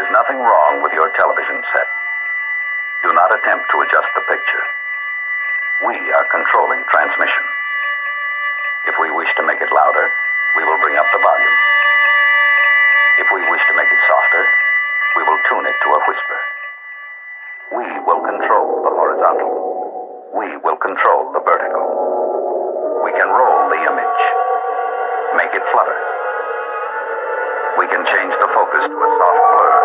is nothing wrong with your television set. Do not attempt to adjust the picture. We are controlling transmission. If we wish to make it louder, we will bring up the volume. If we wish to make it softer, we will tune it to a whisper. We will control the horizontal. We will control the vertical. We can roll the image, make it flutter. We can change the focus to a soft blur,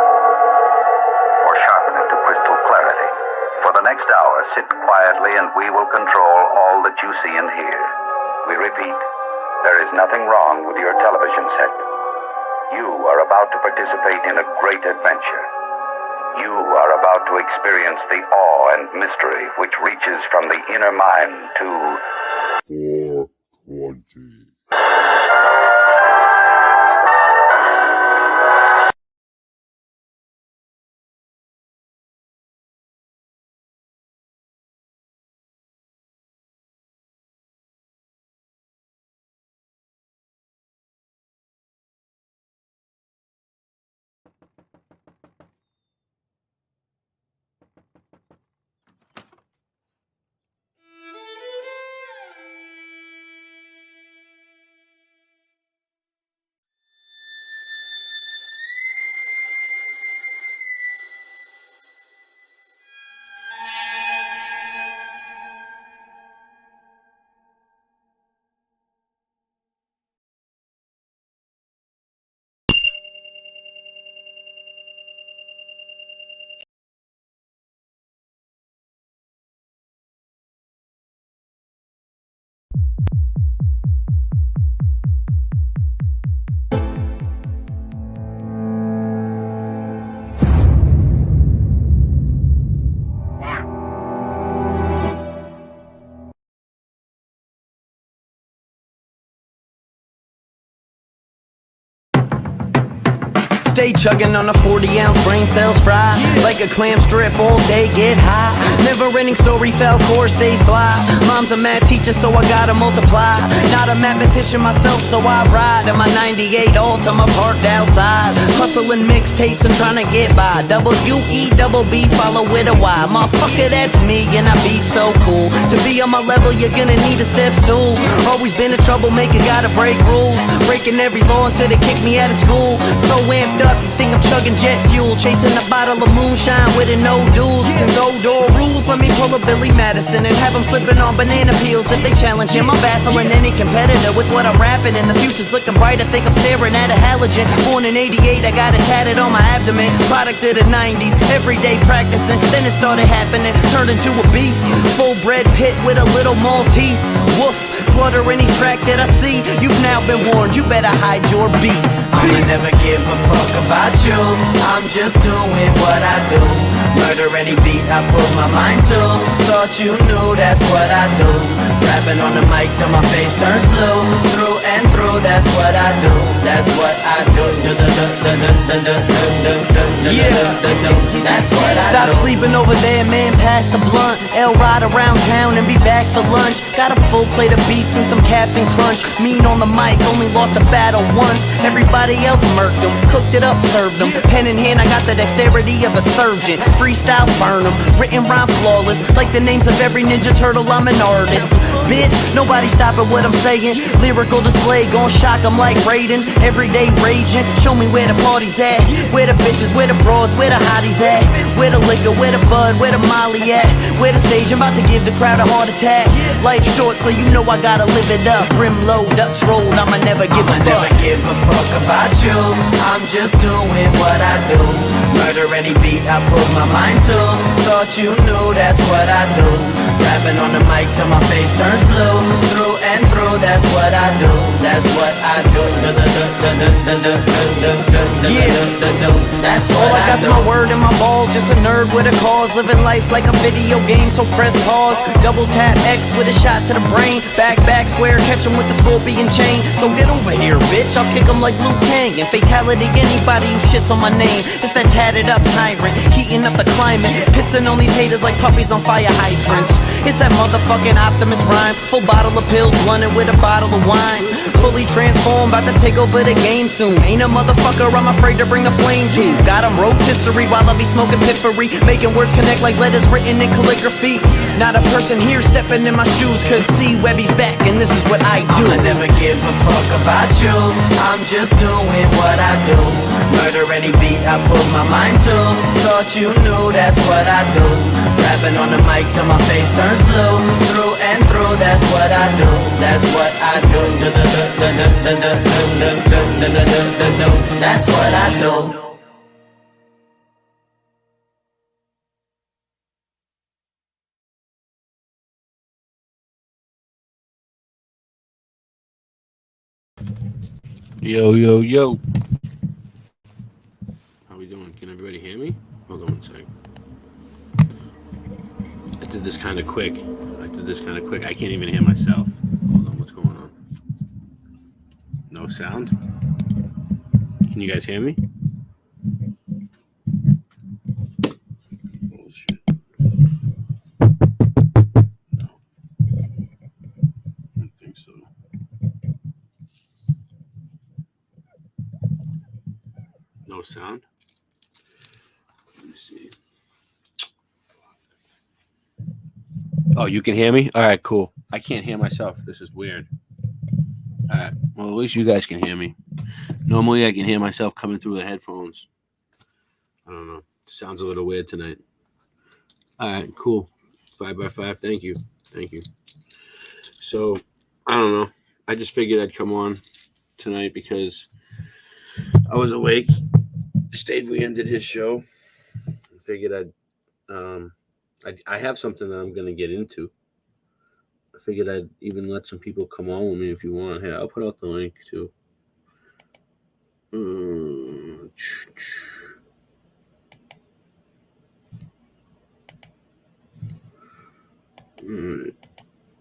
or sharpen it to crystal clarity. For the next hour, sit quietly and we will control all that you see and hear. We repeat, there is nothing wrong with your television set. You are about to participate in a great adventure. You are about to experience the awe and mystery which reaches from the inner mind to 420. Stay chugging on a 40-ounce, brain cells fry. Like a clam strip all day, get high. Never-ending story, fell course, stay fly. Mom's a math teacher, so I gotta multiply. Not a mathematician myself, so I ride in my 98 Altima parked outside. Hustling mixtapes and trying to get by. W-E-double-B, follow with a Y. Motherfucker, that's me, and I be so cool. To be on my level, you're gonna need a step stool. Always been a troublemaker, gotta break rules. Breaking every law until they kick me out of school. So amped up, you think I'm chugging jet fuel. Chasing a bottle of moonshine with a no duels. And go door rules, let me pull a Billy Madison and have them slipping on banana peels. If they challenge him, I'm baffling any competitor with what I'm rapping. And the future's looking bright, I think I'm staring at a halogen. Born in 88, I got it tatted on my abdomen. Product of the 90s, everyday practicing. Then it started happening, turned into a beast. Full bred pit with a little Maltese. Woof, slaughter any track that I see. You've now been warned, you better hide your beats. I'ma never give a fuck about you. I'm just doing what I do. Murder any beat I put my mind to. Thought you knew that's what I do. Rapping on the mic till my face turns blue. Through and through, that's what I do. That's what I do. That's what I do. Stop sleeping over there, man, pass the blunt. L ride around town and be back for lunch. Got a full plate of beats and some Captain Crunch. Mean on the mic, only lost a battle once. Everybody else murked them, cooked it up, served them. Pen in hand, I got the dexterity of a surgeon. Freestyle, burn them, written rhyme flawless. Like the names of every Ninja Turtle, I'm an artist. Bitch, nobody stopping what I'm saying. Lyrical display, gon' shock them like Raiden. Everyday raging, show me where the party's at. Where the bitches, where the broads, where the hotties at. Where the liquor, where the bud, where the molly at. Where the stage, I'm about to give the crowd a heart attack. Life short, so you know I gotta live it up. Brim low, ducks rolled, I'ma never give a fuck. Never give a fuck about you. I'm just doing what I do. Murder any beat I put my mind to. Thought you knew that's what I do. Rapping on the mic till my face turns blue. Through and through, that's what I do. That's what I do. That's what All I I got's do. my word and my balls, just a nerd with a cause. Living life like a video game, so press pause. Double tap X with a shot to the brain. Back, square, catch him with the scorpion chain. So get over here, bitch, I'll kick him like Liu Kang. And fatality anybody who shits on my name. It's that had it up, tyrant, heating up the climate, pissing on these haters like puppies on fire hydrants. It's that motherfucking Optimus rhyme, full bottle of pills, blunted with a bottle of wine. Fully transformed, about to take over the game soon. Ain't a motherfucker I'm afraid to bring a flame to. Got him rotisserie while I be smoking piffery, making words connect like letters written in calligraphy. Not a person here stepping in my shoes, cause see, Webby's back and this is what I do. I'ma never give a fuck about you, I'm just doing what I do. Murder any beat I put my mind to. Thought you knew that's what I do. Rapping on the mic till my face turns blue. Through and through, that's what I do. That's what I do. That's what I do. Yo, yo, yo. How we doing? Can everybody hear me? Hold on one sec. I did this kind of quick. I can't even hear myself. Hold on, what's going on? No sound? Can you guys hear me? Oh, shit. No. I don't think so. No sound? Let me see. Oh, you can hear me? All right, cool. I can't hear myself. This is weird. All right. Well, at least you guys can hear me. Normally, I can hear myself coming through the headphones. I don't know. Sounds a little weird tonight. All right, cool. 5x5. Thank you. So, I don't know. I just figured I'd come on tonight because I was awake. Stave ended his show. I figured I have something that I'm going to get into. I figured I'd even let some people come on with me if you want. Hey, I'll put out the link too.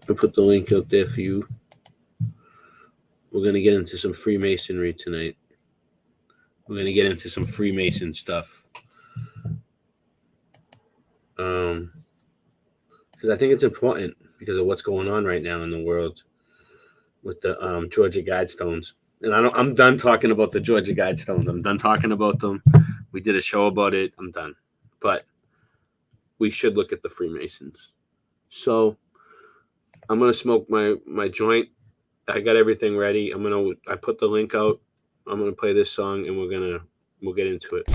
I'll put the link out there for you. We're going to get into some Freemasonry tonight. We're going to get into some Freemason stuff. Because I think it's important because of what's going on right now in the world with the Georgia Guidestones. And I'm done talking about the Georgia Guidestones. I'm done talking about them. We did a show about it. I'm done. But we should look at the Freemasons. So I'm going to smoke my joint. I got everything ready. I put the link out. I'm going to play this song and we'll get into it.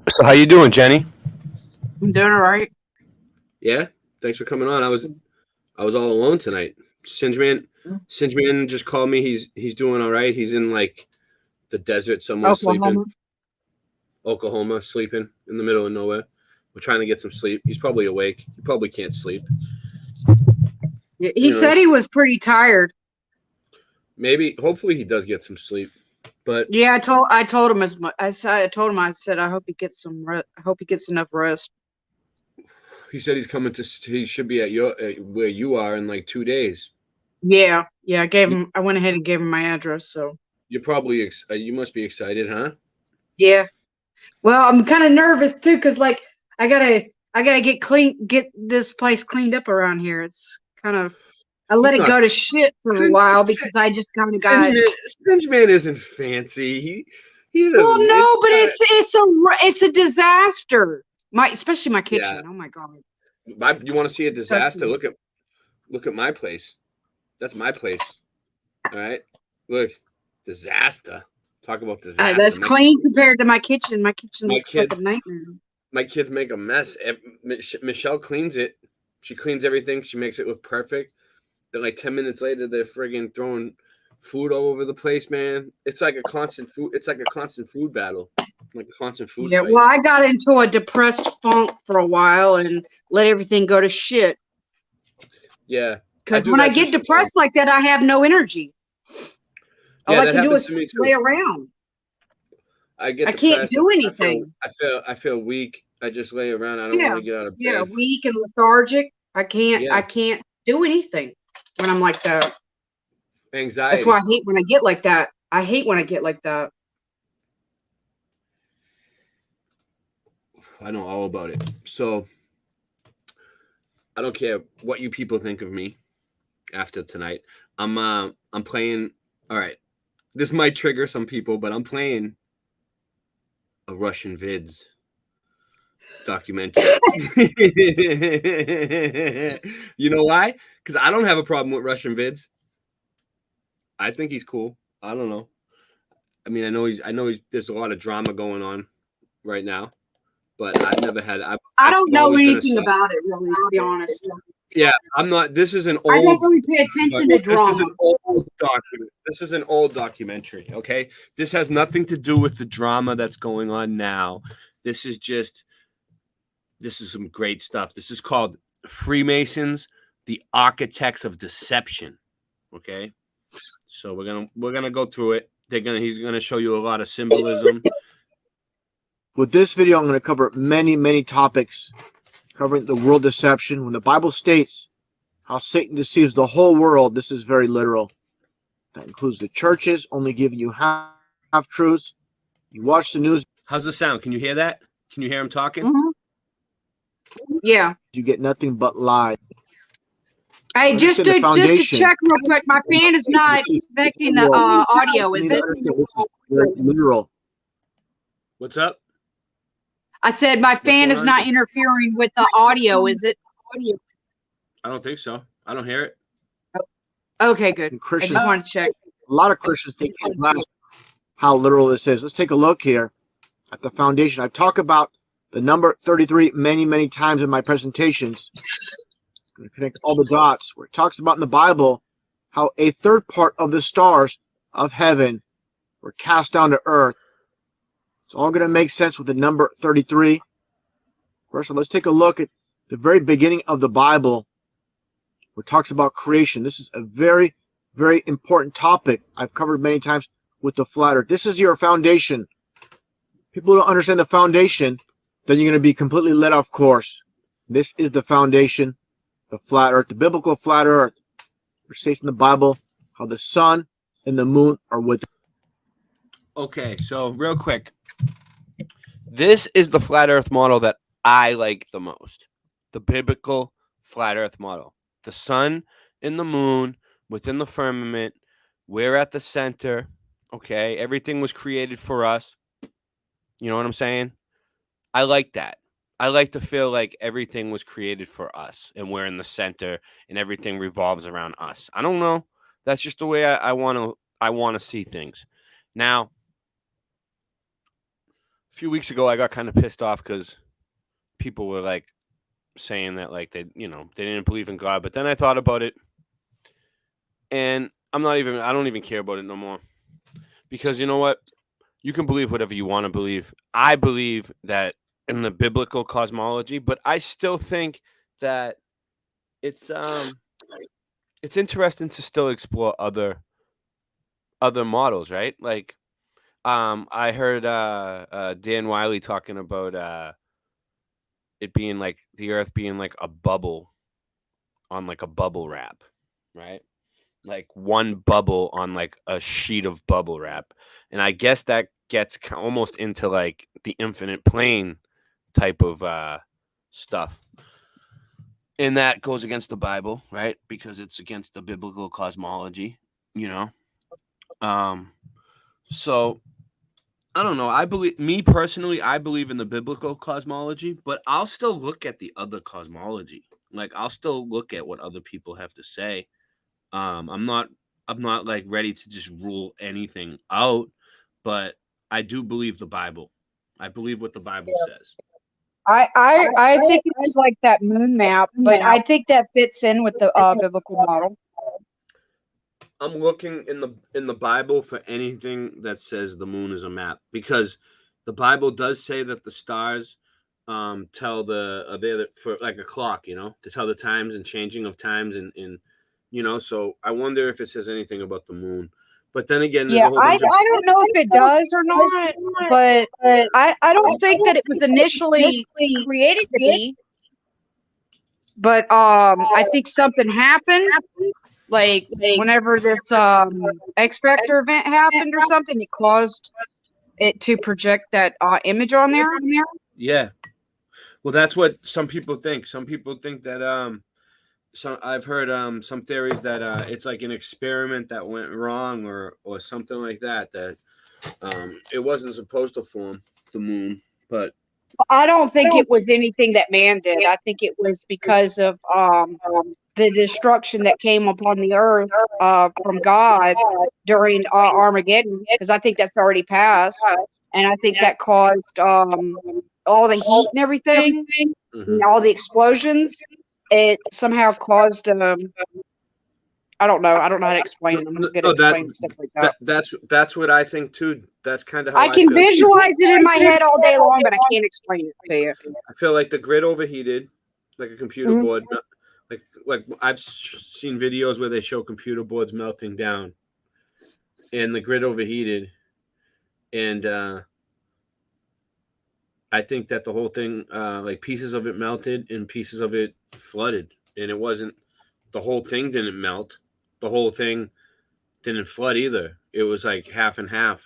So how you doing, Jenny? I'm doing all right. Yeah, thanks for coming on. I was all alone tonight. Singeman just called me. He's doing all right. He's in like the desert somewhere, Oklahoma, sleeping in the middle of nowhere. We're trying to get some sleep. He's probably awake. He probably can't sleep. Yeah, he said he was pretty tired. Maybe, hopefully, he does get some sleep. But yeah, I told him as much. I said I hope he gets some. I hope he gets enough rest. He said he should be at where you are in like 2 days. Yeah. I went ahead and gave him my address. So you're probably you must be excited, huh? Yeah. Well, I'm kind of nervous too, cause like I gotta get this place cleaned up around here. It's kind of. I let it go to shit for a while because I just kind of got. Singeman isn't fancy. He's well, no, but it's a disaster. Especially my kitchen. Yeah. Oh my god. You want to see a disaster? Look at my place. That's my place. All right. Look, disaster. Talk about disaster. That's clean compared to my kitchen. My kitchen looks like a nightmare. My kids make a mess. Michelle cleans it. She cleans everything. She makes it look perfect. Then like 10 minutes later, they're friggin' throwing food all over the place, man. It's like a constant food. It's like a constant food battle. Like a constant food fight. Well, I got into a depressed funk for a while and let everything go to shit. Yeah. Because when I get depressed like that, I have no energy. All I can do is lay around. I can't do anything. I feel weak. I just lay around. I don't want to get out of bed. Yeah, weak and lethargic. I can't do anything when I'm like that. Anxiety. That's why I hate when I get like that. I hate when I get like that. I know all about it. So I don't care what you people think of me after tonight. I'm playing. All right, this might trigger some people, but I'm playing a Russian vids documentary. You know why? Because I don't have a problem with Russian vids. I think he's cool. I don't know. I mean, I know he's. There's a lot of drama going on right now, but I've never had. I don't know always been a anything sub- about it, really, to be honest. Yeah, I'm not. This is an I don't old. really pay attention to This is drama. an old document. This is an old documentary. Okay, this has nothing to do with the drama that's going on now. This is some great stuff. This is called Freemasons, the Architects of Deception. Okay, so we're gonna go through it. He's gonna show you a lot of symbolism. With this video, I'm going to cover many, many topics covering the world deception. When the Bible states how Satan deceives the whole world, this is very literal. That includes the churches only giving you half truths. You watch the news, How's the sound? Can you hear that? Can you hear him talking? Yeah. you get nothing but lies. Hey, just Understand the to foundation. check real quick, my fan is not affecting the audio, You is need to it? understand this is very literal. What's up? I said my fan going is on? not interfering with the audio, is it? I don't think so. I don't hear it. Okay, good. And I Christians, just want to check. a lot of Christians think can't grasp how literal this is. Let's take a look here at the foundation. I've talked about the number 33 many, many times in my presentations. I'm going to connect all the dots where it talks about in the Bible how a third part of the stars of heaven were cast down to earth. It's all going to make sense with the number 33. First, let's take a look at the very beginning of the Bible where it talks about creation. This is a very, very important topic I've covered many times with the flat earth. This is your foundation. People don't understand the foundation, then you're going to be completely led off course. This is the foundation, the flat earth, the biblical flat earth. It states in the Bible how the sun and the moon are with. Okay, so real quick. This is the flat earth model that I like the most. The biblical flat earth model. The sun and the moon within the firmament. We're at the center. Okay, everything was created for us. You know what I'm saying? I like that. I like to feel like everything was created for us and we're in the center and everything revolves around us. I don't know. That's just the way I want to see things. Now, a few weeks ago, I got kind of pissed off because people were like saying that like they didn't believe in God. But then I thought about it, and I don't even care about it no more, because you know what? You can believe whatever you want to believe. I believe that in the biblical cosmology, but I still think that it's interesting to still explore other models, right? Like. I heard Dan Wiley talking about it being like the Earth being like a bubble on like a bubble wrap, right? Like one bubble on like a sheet of bubble wrap, and I guess that gets almost into like the infinite plane type of stuff, and that goes against the Bible, right? Because it's against the biblical cosmology, you know. So I don't know. I believe in the biblical cosmology, but I'll still look at the other cosmology. Like I'll still look at what other people have to say. I'm not like ready to just rule anything out, but I do believe the Bible. I believe what the Bible says. I think it's like that moon map, but I think that fits in with the biblical model. I'm looking in the Bible for anything that says the moon is a map, because the Bible does say that the stars tell are there for like a clock, you know, to tell the times and changing of times and you know. So I wonder if it says anything about the moon. But then again, Yeah, I don't know if it does or not, but I don't think that it was initially created to be. But I think something happened. Like whenever this X Factor event happened or something, it caused it to project that image on there. Yeah. Well, that's what some people think. Some people think that I've heard some theories that it's like an experiment that went wrong or something like that, that it wasn't supposed to form the moon, but I don't think it was anything that man did. I think it was because of the destruction that came upon the earth from God during Armageddon, because I think that's already passed, and I think that caused all the heat and everything, and all the explosions. It somehow caused I don't know. I don't know how to explain it. I'm not good at explaining stuff like that. That's what I think too. That's kind of how I can feel. visualize it in my head all day long, but I can't explain it to you. I feel like the grid overheated, like a computer board. Like I've seen videos where they show computer boards melting down, and the grid overheated, and I think that the whole thing, like pieces of it melted and pieces of it flooded, and it wasn't. The whole thing didn't melt. The whole thing didn't flood either. It was like half and half.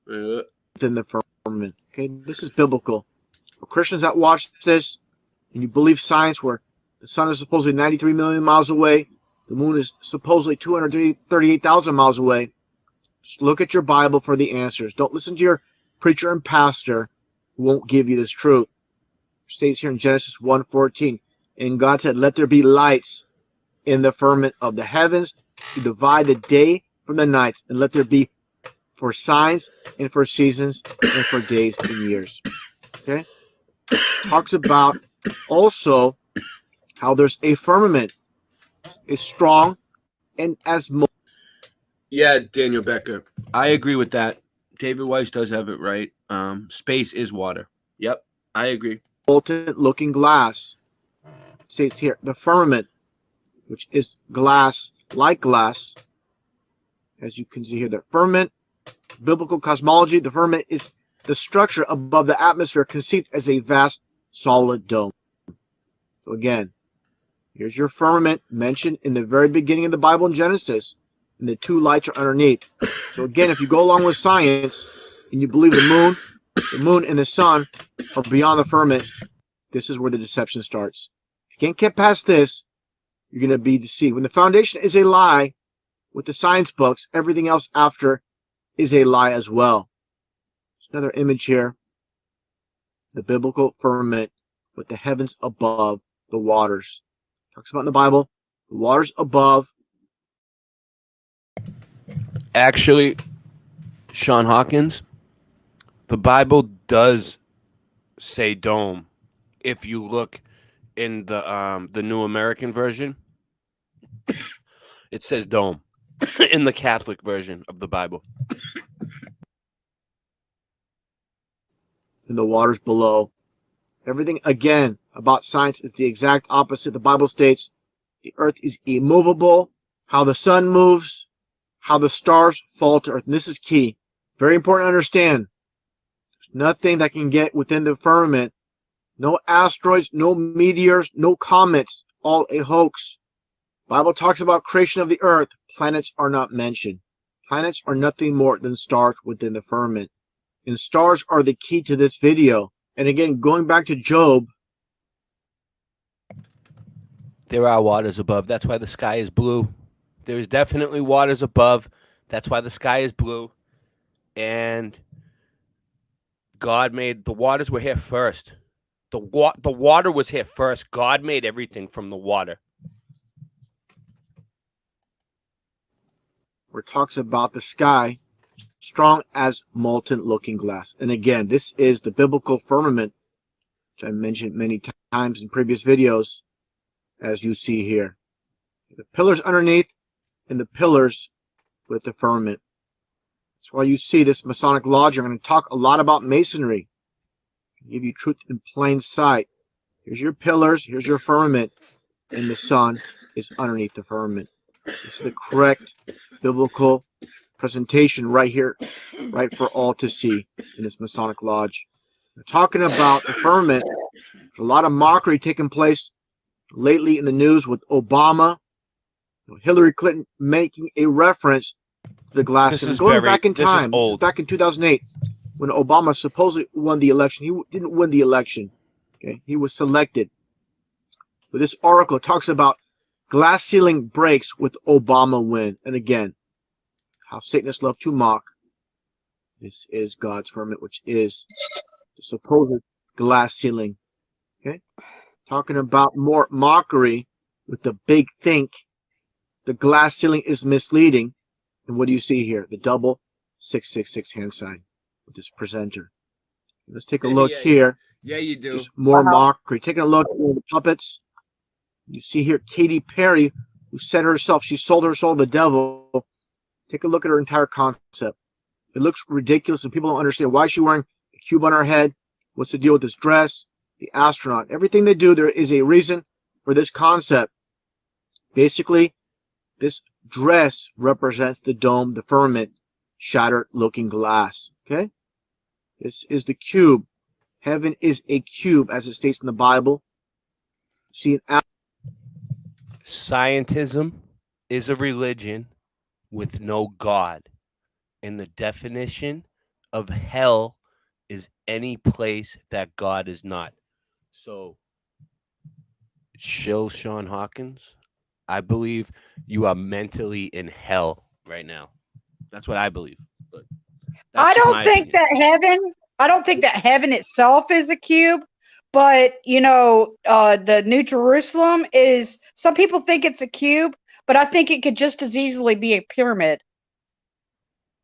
In the firmament. Okay, this is biblical. For Christians that watch this and you believe science, where the sun is supposedly 93 million miles away, the moon is supposedly 238,000 miles away, just look at your Bible for the answers. Don't listen to your preacher and pastor who won't give you this truth. It states here in Genesis 1:14, and God said, "Let there be lights in the firmament of the heavens to divide the day from the night, and let there be for signs and for seasons and for days and years." Okay? Talks about also how there's a firmament. It's strong and as Yeah, Daniel Becker. I agree with that. David Weiss does have it right. Space is water. Yep, I agree. molten looking glass. It states here, the firmament, which is glass, like glass, as you can see here, the firmament, biblical cosmology, the firmament is the structure above the atmosphere conceived as a vast solid dome. So again, here's your firmament mentioned in the very beginning of the Bible in Genesis, and the two lights are underneath. So again, if you go along with science and you believe the moon and the sun are beyond the firmament, this is where the deception starts. If you can't get past this, you're going to be deceived. When the foundation is a lie with the science books, everything else after is a lie as well. There's another image here. The biblical firmament with the heavens above the waters. Talks about in the Bible, the waters above. Actually, Sean Hawkins, the Bible does say dome. If you look in the New American Version, it says dome. In the Catholic version of the Bible. In the waters below. Everything, again, about science is the exact opposite. The Bible states the earth is immovable, how the sun moves, how the stars fall to earth. And this is key. Very important to understand. There's nothing that can get within the firmament. No asteroids, no meteors, no comets. All a hoax. The Bible talks about creation of the earth. Planets are not mentioned. Planets are nothing more than stars within the firmament. And stars are the key to this video. And again, going back to Job. There are waters above. That's why the sky is blue. There is definitely waters above. That's why the sky is blue. And God made the waters were here first. The water was here first. God made everything from the water. Where it talks about the sky strong as molten looking glass. And again, this is the biblical firmament, which I mentioned many times in previous videos, as you see here. The pillars underneath and the pillars with the firmament. That's why you see this Masonic Lodge. I'm going to talk a lot about masonry. Give you truth in plain sight. Here's your pillars, here's your firmament, and the sun is underneath the firmament. This is the correct biblical presentation right here, right for all to see in this Masonic Lodge. We're talking about the firmament. There's a lot of mockery taking place lately in the news with Obama, Hillary Clinton making a reference to the glass. And going back in time, this is back in 2008. when Obama supposedly won the election. He didn't win the election. Okay, he was selected. But this article talks about glass ceiling breaks with Obama win. And again, how Satanists love to mock. This is God's firmament, which is the supposed glass ceiling. Okay, talking about more mockery with the big think. The glass ceiling is misleading. And what do you see here? The double 666 hand sign with this presenter. Let's take a look here. Yeah, you do. Just more mockery. Taking a look at the puppets. You see here Katy Perry, who said herself, she sold her soul to the devil. Take a look at her entire concept. It looks ridiculous, and people don't understand why she's wearing a cube on her head. What's the deal with this dress? The astronaut. Everything they do, there is a reason for this concept. Basically, this dress represents the dome, the firmament, shattered looking glass. Okay? This is the cube. Heaven is a cube, as it states in the Bible. See an Scientism is a religion with no God. And the definition of hell is any place that God is not. So, shill Sean Hawkins, I believe you are mentally in hell right now. That's what I believe. But I don't think that heaven itself is a cube, but the New Jerusalem is. Some people think it's a cube, but I think it could just as easily be a pyramid.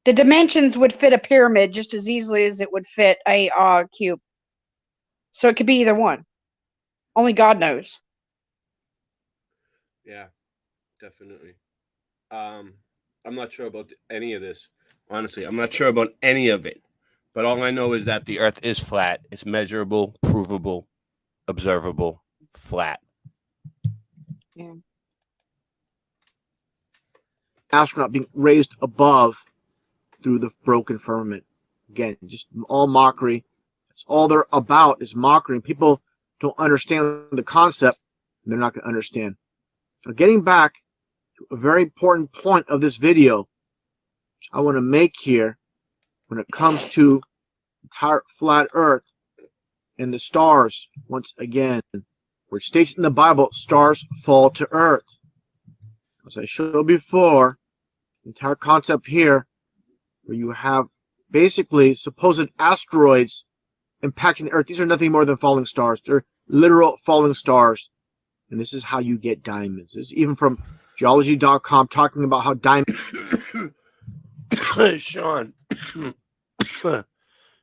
The dimensions would fit a pyramid just as easily as it would fit a cube. So it could be either one. Only God knows. Yeah, definitely. I'm not sure about any of this. Honestly, I'm not sure about any of it. But all I know is that the earth is flat. It's measurable, provable, observable, flat. Yeah. astronaut being raised above through the broken firmament. Again, just all mockery. That's all they're about is mockery. People don't understand the concept, and they're not going to understand. Now, getting back to a very important point of this video, which I want to make here, when it comes to entire flat Earth and the stars, once again, where it states in the Bible, stars fall to Earth. As I showed before, the entire concept here, where you have basically supposed asteroids impacting the Earth. These are nothing more than falling stars. They're literal falling stars. And this is how you get diamonds. This is even from geology.com talking about how diamonds. Sean,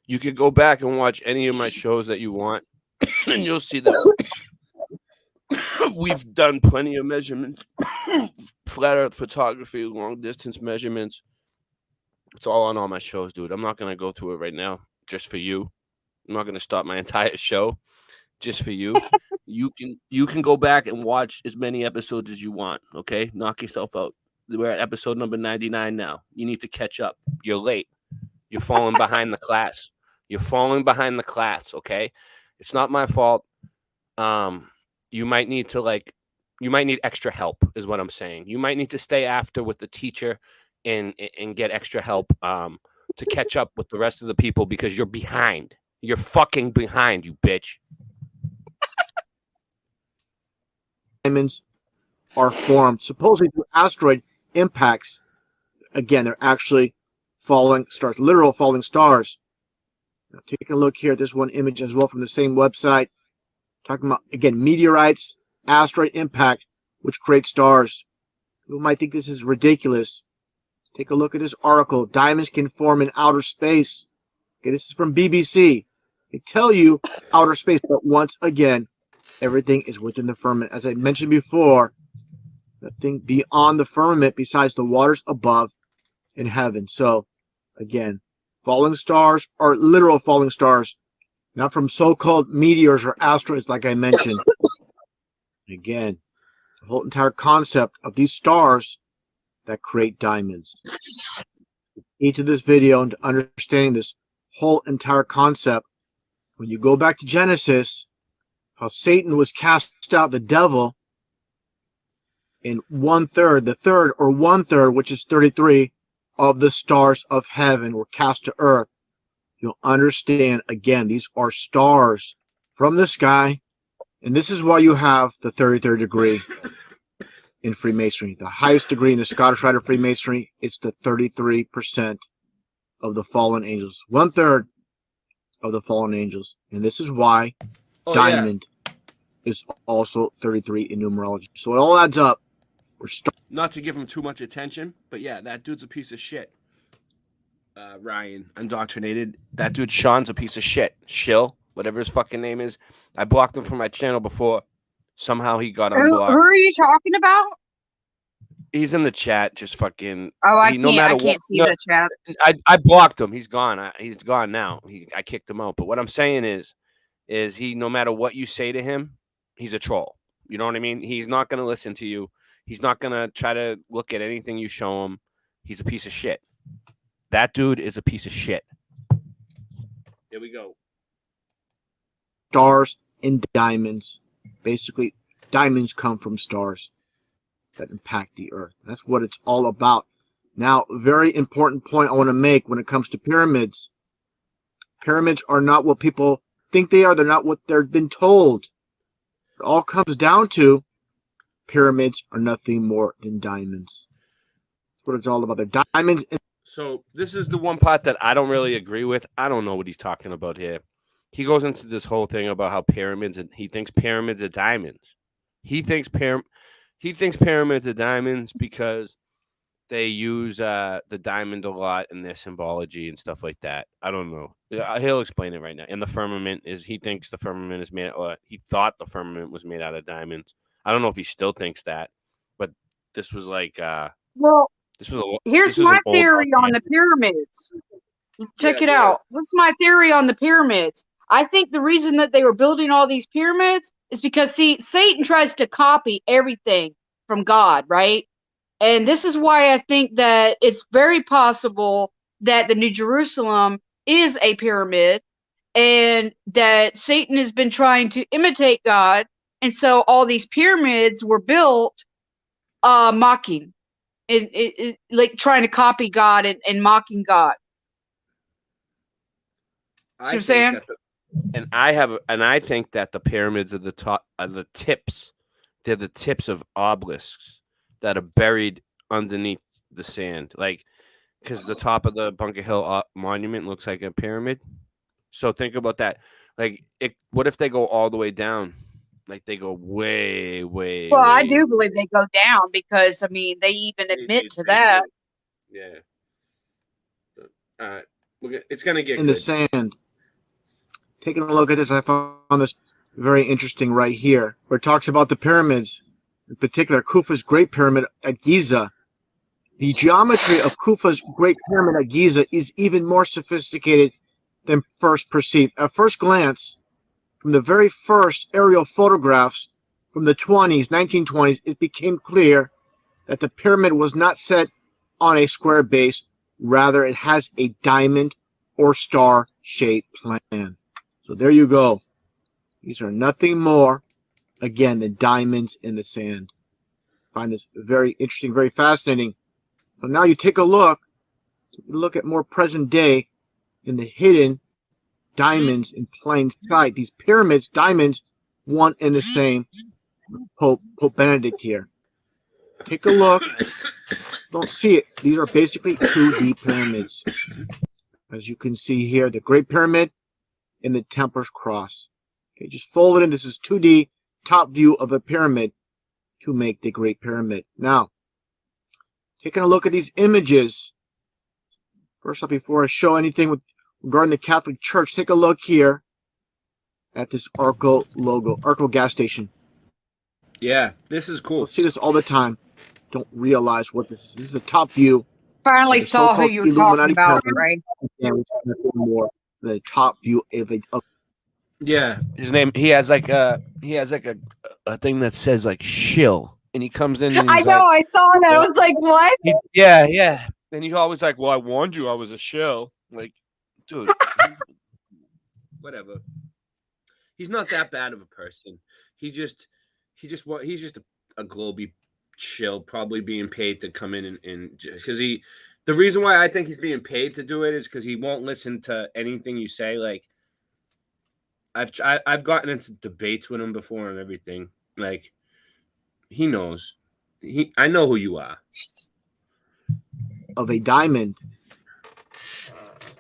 you can go back and watch any of my shows that you want, and you'll see that we've done plenty of measurements, flat Earth photography, long distance measurements. It's all on all my shows, dude. I'm not going to go through it right now just for you. I'm not going to start my entire show just for you. You can go back and watch as many episodes as you want, okay? Knock yourself out. We're at episode number 99 now. You need to catch up. You're late. You're falling behind the class. You're falling behind the class, okay? It's not my fault. You might need extra help is what I'm saying. You might need to stay after with the teacher and get extra help to catch up with the rest of the people because you're behind. You're fucking behind, you bitch. Diamonds are formed supposedly through asteroid impacts. Again, they're actually falling stars, literal falling stars. Now, taking a look here at this one image as well from the same website, talking about, again, meteorites, asteroid impact, which create stars. People might think this is ridiculous. Take a look at this article. Diamonds can form in outer space. Okay, this is from BBC. They tell you outer space, but once again, everything is within the firmament. As I mentioned before, nothing beyond the firmament besides the waters above in heaven. So, again, falling stars are literal falling stars, not from so-called meteors or asteroids like I mentioned. Again, the whole entire concept of these stars that create diamonds. The key to this video and to understanding this whole entire concept, when you go back to Genesis, how Satan was cast out, the devil, in 1/3, the third or 1/3, which is 33, of the stars of heaven were cast to earth. you'll understand, again, these are stars from the sky. And this is why you have the 33rd degree in Freemasonry. The highest degree in the Scottish Rite of Freemasonry, it's the 33% of the fallen angels. 1/3 of the fallen angels. And this is why diamond is also 33 in numerology. So it all adds up. Not to give him too much attention, but yeah, that dude's a piece of shit. Ryan, indoctrinated. That dude Sean's a piece of shit. Shill, whatever his fucking name is. I blocked him from my channel before. Somehow he got Who unblocked. are you talking about? He's in the chat, just fucking. Oh, I no can't. matter I can't what, see no, the chat. I blocked him. He's gone. He's gone now. I kicked him out. But what I'm saying is he, no matter what you say to him, he's a troll. You know what I mean? He's not gonna listen to you. He's not gonna try to look at anything you show him. He's a piece of shit. That dude is a piece of shit. There we go. Stars and diamonds. Basically, diamonds come from stars that impact the earth. That's what it's all about. Now, very important point I want to make when it comes to pyramids. Pyramids are not what people think they are. They're not what they've been told. It all comes down to pyramids are nothing more than diamonds. That's what it's all about. They're diamonds. So this is the one part that I don't really agree with. I don't know what he's talking about here. He goes into this whole thing about how pyramids, and he thinks pyramids are diamonds. He thinks pyramids are diamonds because they use the diamond a lot in their symbology and stuff like that. I don't know. He'll explain it right now. And the firmament is, he thinks the firmament is made, or he thought the firmament was made out of diamonds. I don't know if he still thinks that, but this was like, Well, here's this was my an old theory on the document. pyramids. Check Yeah, it go out. This is my theory on the pyramids. I think the reason that they were building all these pyramids is because, see, Satan tries to copy everything from God, right? And this is why I think that it's very possible that the New Jerusalem is a pyramid, and that Satan has been trying to imitate God. And so all these pyramids were built mocking, like trying to copy God and mocking God. See what I'm saying? I think that the pyramids are the top, are the tips. They're the tips of obelisks that are buried underneath the sand, like, because the top of the Bunker Hill Monument looks like a pyramid. So think about that. Like, what if they go all the way down? Like, they go way, way. Well, I way, do believe they go down because, I mean, they even admit to that. Yeah. It's gonna get in good. the sand. Taking a look at this, I found this very interesting right here, where it talks about the pyramids, in particular Khufu's Great Pyramid at Giza. The geometry of Khufu's Great Pyramid at Giza is even more sophisticated than first perceived. At first glance, from the very first aerial photographs from the 1920s, it became clear that the pyramid was not set on a square base. Rather, it has a diamond or star-shaped plan. So there you go. These are nothing more, again, than diamonds in the sand. I find this very interesting, very fascinating. So now you take a look at more present day in the hidden diamonds in plain sight. These pyramids, diamonds, one and the same. Pope Benedict here. Take a look. Don't see it. These are basically 2D pyramids. As you can see here, the Great Pyramid and the Templar's Cross. Okay, just fold it in. This is 2D top view of a pyramid to make the Great Pyramid. Now, taking a look at these images. First up, before I show anything regarding the Catholic Church, take a look here at this Arco logo, Arco gas station. Yeah, this is cool. You'll see this all the time. Don't realize what this is. This is the top view. Finally saw who you were talking about, pyramid. right? And more the top view of Yeah, his name. He has like a thing that says like shill, and he comes in. And I know. I saw that. I was like, what? Yeah. And he's always like, "Well, I warned you, I was a shill." Like, dude, whatever. He's not that bad of a person. He's just a globy shill, probably being paid to come in and because The reason why I think he's being paid to do it is because he won't listen to anything you say. Like, I've gotten into debates with him before and everything. Like, he knows. I know who you are. Of a diamond.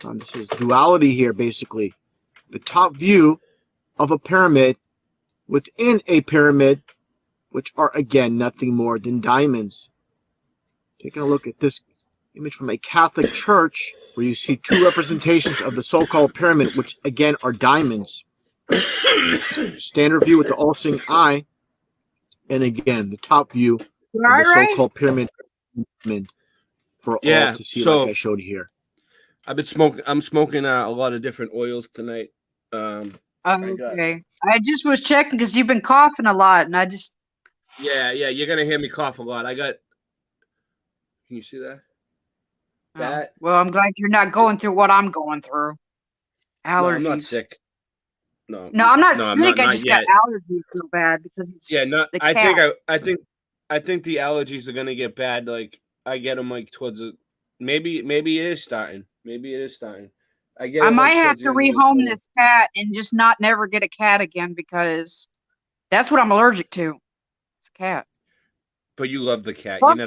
This is duality here, basically. The top view of a pyramid within a pyramid, which are, again, nothing more than diamonds. Taking a look at this image from a Catholic church, where you see two representations of the so-called pyramid, which, again, are diamonds. Standard view with the all-seeing eye, and, again, the top view of the so-called pyramid for all to see, like I showed here. I'm smoking a lot of different oils tonight. Okay. I just was checking because you've been coughing a lot, and I just. Yeah, you're gonna hear me cough a lot. Can you see that? Well, I'm glad you're not going through what I'm going through. Allergies. No, I'm not sick. No, I'm not sick. I just got allergies so bad because it's the cat. I think the allergies are gonna get bad. Like, I get them like towards maybe it is starting. I might have to rehome this cat and just not never get a cat again because that's what I'm allergic to. It's a cat. But you love the cat. Love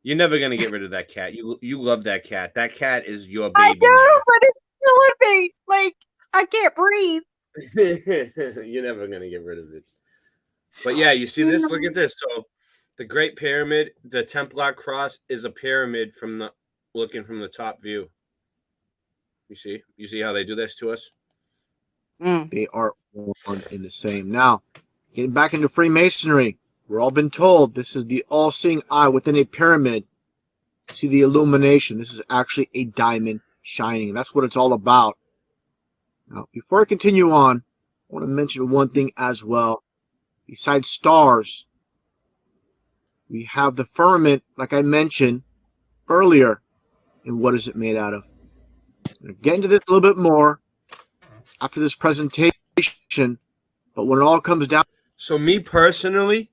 You're never gonna get rid of that cat. You love that cat. That cat is your baby. I do, but it's killing me. Like, I can't breathe. You're never gonna get rid of it. But yeah, you see this? Look at this. So the Great Pyramid, the Templar Cross, is a pyramid looking from the top view. You see how they do this to us? They are one and the same. Now, getting back into Freemasonry, we're all been told this is the all-seeing eye within a pyramid. See the illumination. This is actually a diamond shining. That's what it's all about. Now, before I continue on, I want to mention one thing as well. Besides stars, we have the firmament, like I mentioned earlier. And what is it made out of? We'll get into this a little bit more after this presentation, but when it all comes down. So me personally,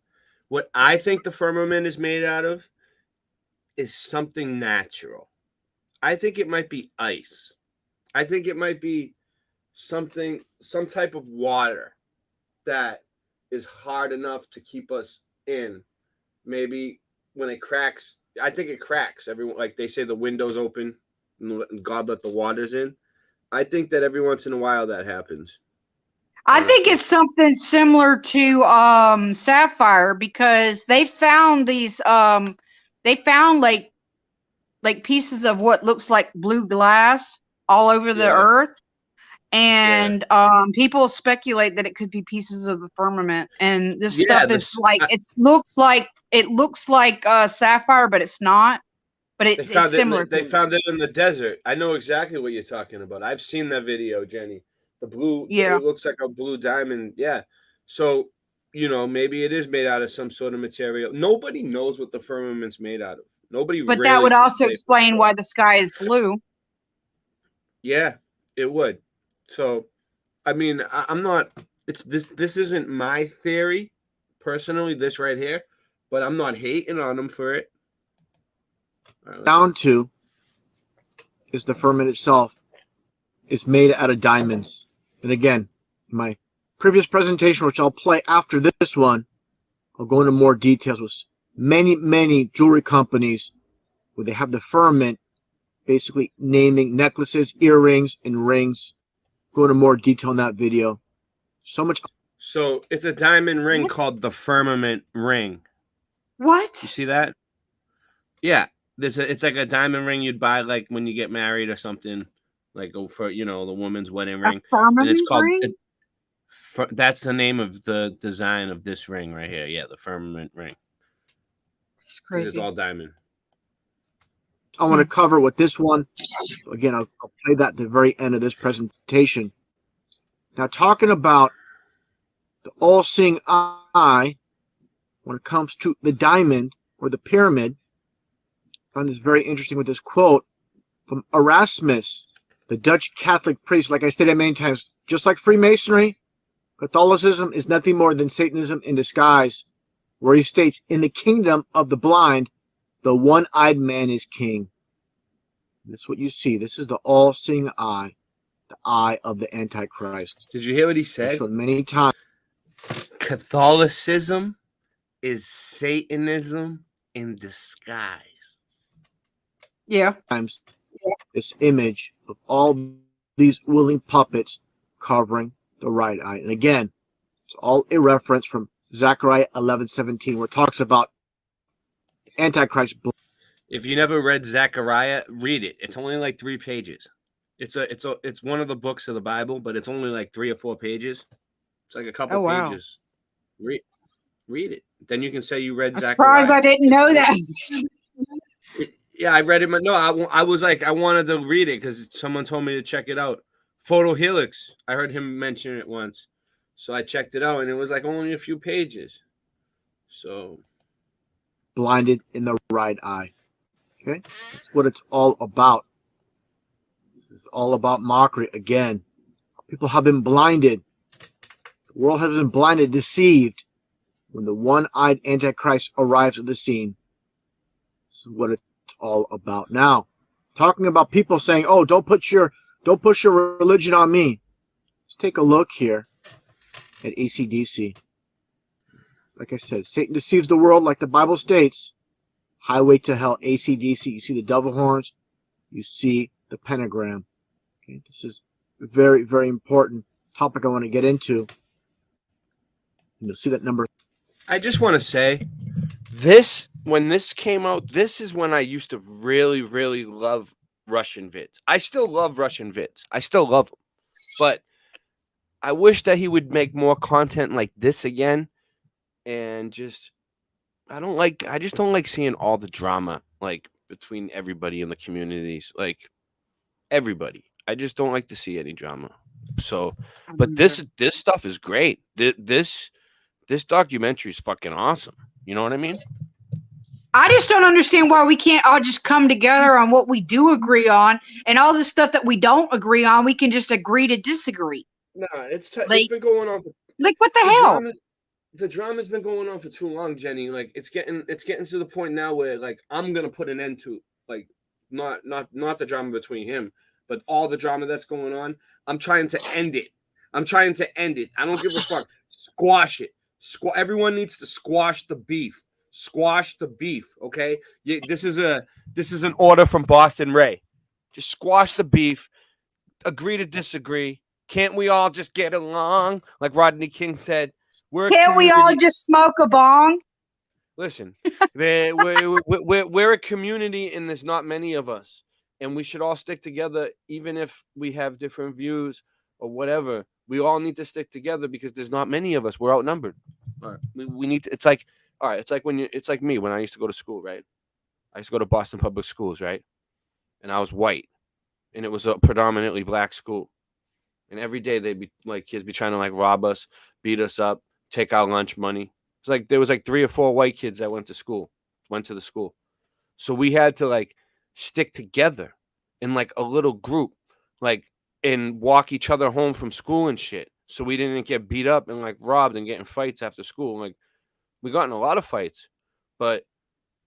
what I think the firmament is made out of is something natural. I think it might be ice. I think it might be some type of water that is hard enough to keep us in. Maybe when it cracks, I think it cracks. Everyone, like they say, the window's open and God let the waters in. I think that every once in a while that happens. I think it's something similar to sapphire because they found these like pieces of what looks like blue glass all over the earth. And people speculate that it could be pieces of the firmament, and this stuff is like it looks like sapphire, but it's not. But it's similar. They found it in the desert. I know exactly what you're talking about. I've seen that video, Jenny. The blue, it looks like a blue diamond. Yeah. So maybe it is made out of some sort of material. Nobody knows what the firmament's made out of. Nobody. But that would also explain why the sky is blue. Yeah, it would. So, I mean, I'm not. This isn't my theory, personally. This right here, but I'm not hating on them for it. Down to is the firmament itself is made out of diamonds, and again, my previous presentation, which I'll play after this one, I'll go into more details with many jewelry companies where they have the firmament, basically naming necklaces, earrings, and rings. Go into more detail in that video. So it's a diamond ring called the firmament ring. What? You see that? Yeah. It's like a diamond ring you'd buy like when you get married or something, like for the woman's wedding ring. A firmament and it's called, ring? That's the name of the design of this ring right here. Yeah, the firmament ring. It's crazy. It's all diamond. I want to cover with this one. Again, I'll play that at the very end of this presentation. Now, talking about the all-seeing eye, when it comes to the diamond or the pyramid, I find this very interesting with this quote from Erasmus, the Dutch Catholic priest. Like I stated many times, just like Freemasonry, Catholicism is nothing more than Satanism in disguise, where he states, in the kingdom of the blind, The one-eyed man is king. This is what you see. This is the all-seeing eye, the eye of the Antichrist. Did you hear what he I've said? shown many times. Catholicism is Satanism in disguise. Yeah. This image of all these willing puppets covering the right eye. And again, it's all a reference from Zechariah 11:17, where it talks about Antichrist. If you never read Zechariah, read it. It's only like 3 pages. It's one of the books of the Bible, but it's only like 3 or 4 pages. It's like a couple pages. Read it. Then you can say you read I'm Zechariah. surprised I didn't know that. Yeah, I read it. No, I was like, I wanted to read it because someone told me to check it out. Photo Helix. I heard him mention it once. So I checked it out, and it was like only a few pages. So. Blinded in the right eye. Okay? That's what it's all about. It's all about mockery. Again, people have been blinded. The world has been blinded, deceived. When the one-eyed Antichrist arrives at the scene, this is what it's all about. Now, talking about people saying, "Oh, don't push your religion on me." Let's take a look here at AC/DC. Like I said, Satan deceives the world, like the Bible states. Highway to Hell, AC/DC. You see the devil horns. You see the pentagram. Okay, this is a very, very important topic I want to get into. You'll see that number. I just want to say, when this came out, this is when I used to really, really love Russian vids. I still love Russian vids. I still love them. But I wish that he would make more content like this again. And just, I just don't like seeing all the drama, like, between everybody in the communities. Like, everybody. I just don't like to see any drama. So, but this stuff is great. This documentary is fucking awesome. You know what I mean? I just don't understand why we can't all just come together on what we do agree on, and all the stuff that we don't agree on, we can just agree to disagree. No, it's been going on. Like, what the hell? The drama's been going on for too long, Jenny. Like, it's getting to the point now where, like, I'm gonna put an end to, like, not the drama between him, but all the drama that's going on. I'm trying to end it. I don't give a fuck. Squash it. Everyone needs to squash the beef. Squash the beef, okay? This is an order from Boston Ray. Just squash the beef. Agree to disagree. Can't we all just get along? Like Rodney King said. Can't we all just smoke a bong? Listen, we're a community, and there's not many of us, and we should all stick together, even if we have different views or whatever. We all need to stick together because there's not many of us. We're outnumbered. All right. We need to. It's like, all right. It's like me when I used to go to school, right? I used to go to Boston Public Schools, right? And I was white, and it was a predominantly black school. And every day they'd be like, kids be trying to like rob us, beat us up, take our lunch money. It's like there was like 3 or 4 white kids that went to the school. So we had to like stick together in like a little group, like, and walk each other home from school and shit. So we didn't get beat up and like robbed and get in fights after school. Like, we got in a lot of fights, but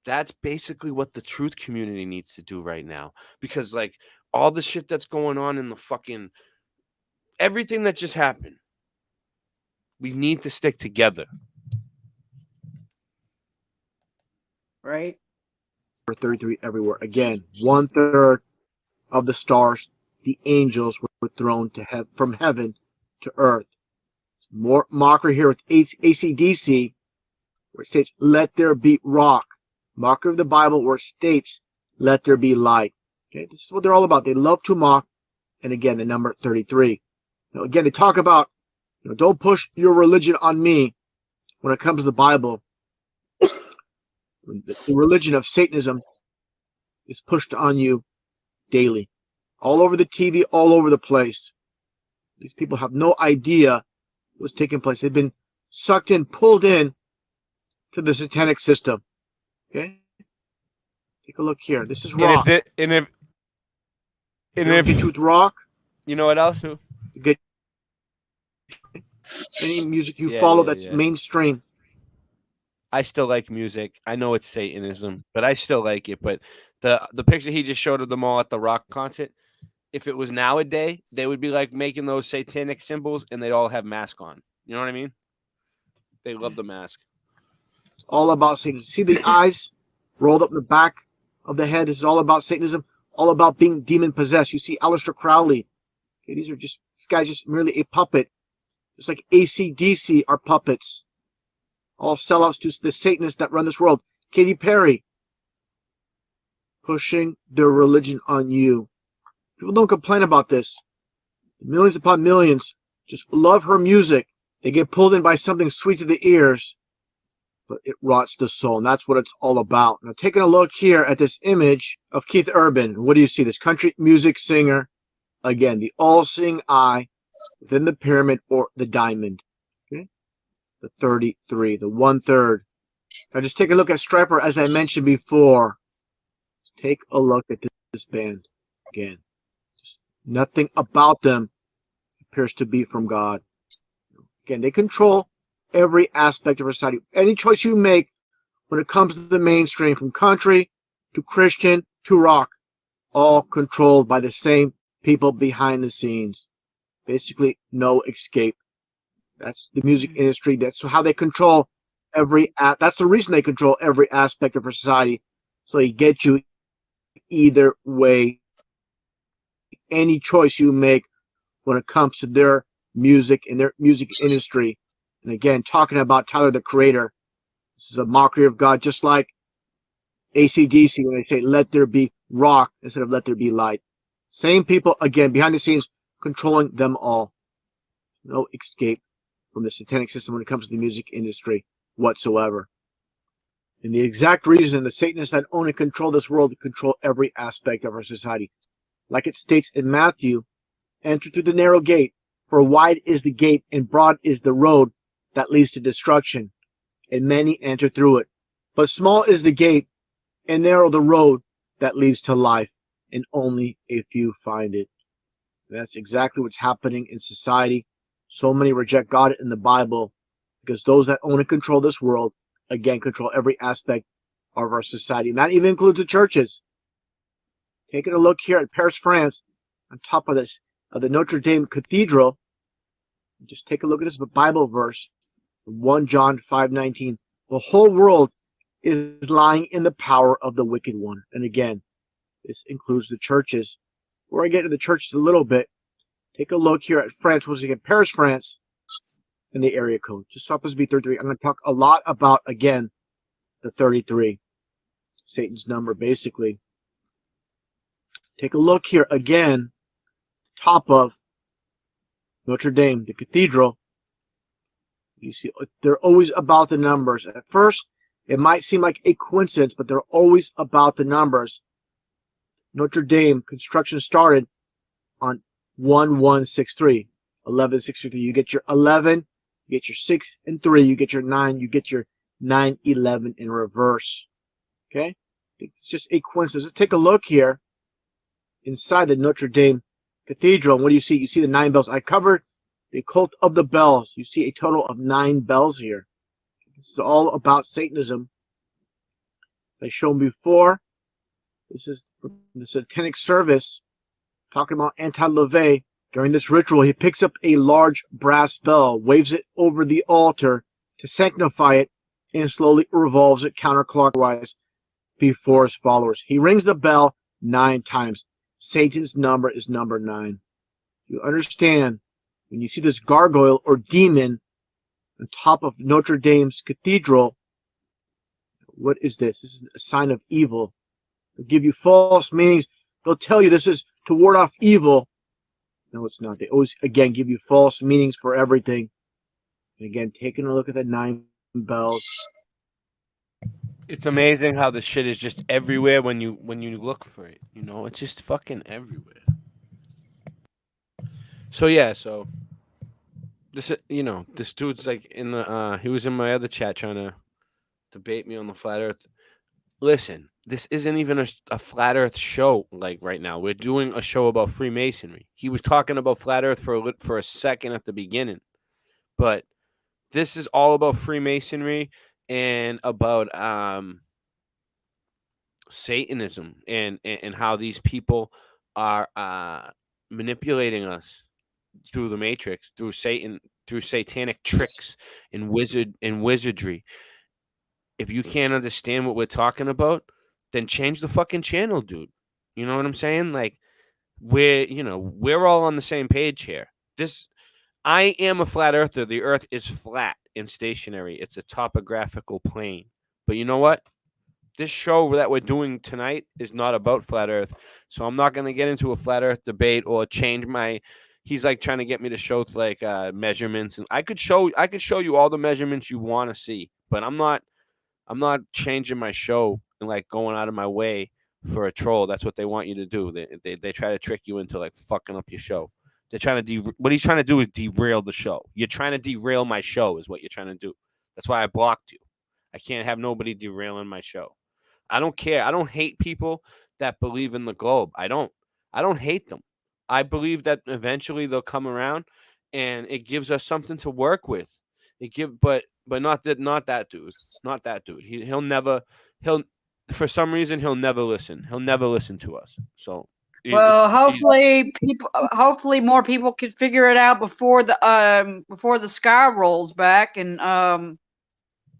that's basically what the truth community needs to do right now. Because like all the shit that's going on in the fucking everything that just happened, we need to stick together. Right. 33 everywhere. Again, 1/3 of the stars, the angels, were thrown from heaven to earth. It's more mockery here with AC/DC, where it states, "Let there be rock." Mockery of the Bible, where it states, "Let there be light." Okay, this is what they're all about. They love to mock. And again, the number 33. Now, again, they talk about, don't push your religion on me when it comes to the Bible. The religion of Satanism is pushed on you daily, all over the TV, all over the place. These people have no idea what's taking place. They've been sucked in, pulled in to the satanic system. Okay, take a look here. This is rock. And if get you with rock, you know what else? you get any music you follow that's mainstream. I still like music. I know it's Satanism, but I still like it. But the picture he just showed of them all at the rock concert, if it was nowadays, they would be like making those satanic symbols and they'd all have masks on. You know what I mean? They love the mask. It's all about Satanism. See the eyes rolled up in the back of the head? This is all about Satanism, all about being demon possessed. You see Aleister Crowley. Okay, this guy's just merely a puppet. Just like AC/DC are puppets. All sellouts to the Satanists that run this world. Katy Perry. Pushing their religion on you. People don't complain about this. Millions upon millions just love her music. They get pulled in by something sweet to the ears, but it rots the soul, and that's what it's all about. Now, taking a look here at this image of Keith Urban, what do you see? This country music singer, again, the all-seeing eye within the pyramid or the diamond. Okay, the 33, the 1/3. Now, just take a look at Stryper, as I mentioned before. Take a look at this band again. Nothing about them appears to be from God. Again, they control every aspect of our society. Any choice you make when it comes to the mainstream, from country to Christian to rock, all controlled by the same people behind the scenes. Basically, no escape. That's the music industry. That's how they control that's the reason they control every aspect of our society. So they get you either way. Any choice you make when it comes to their music and their music industry. And again, talking about Tyler, the Creator, this is a mockery of God, just like AC/DC when they say, let there be rock instead of let there be light. Same people, again, behind the scenes, controlling them all. No escape from the satanic system when it comes to the music industry whatsoever. And the exact reason the Satanists that own and control this world control every aspect of our society. Like it states in Matthew, enter through the narrow gate, for wide is the gate and broad is the road that leads to destruction, and many enter through it. But small is the gate and narrow the road that leads to life, and only a few find it. And that's exactly what's happening in society. So many reject God in the Bible because those that own and control this world, again, control every aspect of our society. And that even includes the churches. Taking a look here at Paris, France, on top of this, of the Notre Dame Cathedral. Just take a look at this Bible verse, 1 John 5:19. The whole world is lying in the power of the wicked one. And again, this includes the churches. Before I get to the churches a little bit, take a look here at France, once again, Paris, France, and the area code. Just happens to be 33. I'm going to talk a lot about, again, the 33. Satan's number, basically. Take a look here again, top of Notre Dame, the cathedral. You see, they're always about the numbers. At first, it might seem like a coincidence, but they're always about the numbers. Notre Dame construction started on 1163, 1163. You get your 11, you get your 6 and 3, you get your 9, you get your 911 in reverse. Okay? It's just a coincidence. Let's take a look here inside the Notre Dame Cathedral. And what do you see? You see the 9 bells. I covered the cult of the bells. You see a total of 9 bells here. This is all about Satanism. I showed before. This is the satanic service, talking about Anton LaVey. During this ritual, he picks up a large brass bell, waves it over the altar to sanctify it, and slowly revolves it counterclockwise before his followers. He rings the bell 9 times. Satan's number is number 9. You understand, when you see this gargoyle or demon on top of Notre Dame's cathedral, what is this? This is a sign of evil. They'll give you false meanings. They'll tell you this is to ward off evil. No, it's not. They always, again, give you false meanings for everything. And again, taking a look at the 9 bells. It's amazing how the shit is just everywhere when you look for it. You know, it's just fucking everywhere. So yeah, this, you know, this dude's like in the he was in my other chat trying to debate me on the flat Earth. Listen, this isn't even a flat Earth show. Like right now, we're doing a show about Freemasonry. He was talking about flat Earth for a second at the beginning, but this is all about Freemasonry and about Satanism and how these people are manipulating us through the Matrix, through Satan, through satanic tricks and wizardry. If you can't understand what we're talking about, then change the fucking channel, dude. You know what I'm saying? Like we're all on the same page here. I am a flat earther. The earth is flat and stationary. It's a topographical plane. But you know what? This show that we're doing tonight is not about flat earth. So I'm not going to get into a flat earth debate or change my he's like trying to get me to show like measurements, and I could show you all the measurements you want to see, but I'm not changing my show and like going out of my way for a troll. That's what they want you to do. They try to trick you into like fucking up your show. They're trying to what he's trying to do is derail the show. You're trying to derail my show is what you're trying to do. That's why I blocked you. I can't have nobody derailing my show. I don't care. I don't hate people that believe in the globe. I don't hate them. I believe that eventually they'll come around and it gives us something to work with. But not that dude. Not that dude. He'll for some reason he'll never listen. He'll never listen to us. So well, hopefully more people can figure it out before the sky rolls back, and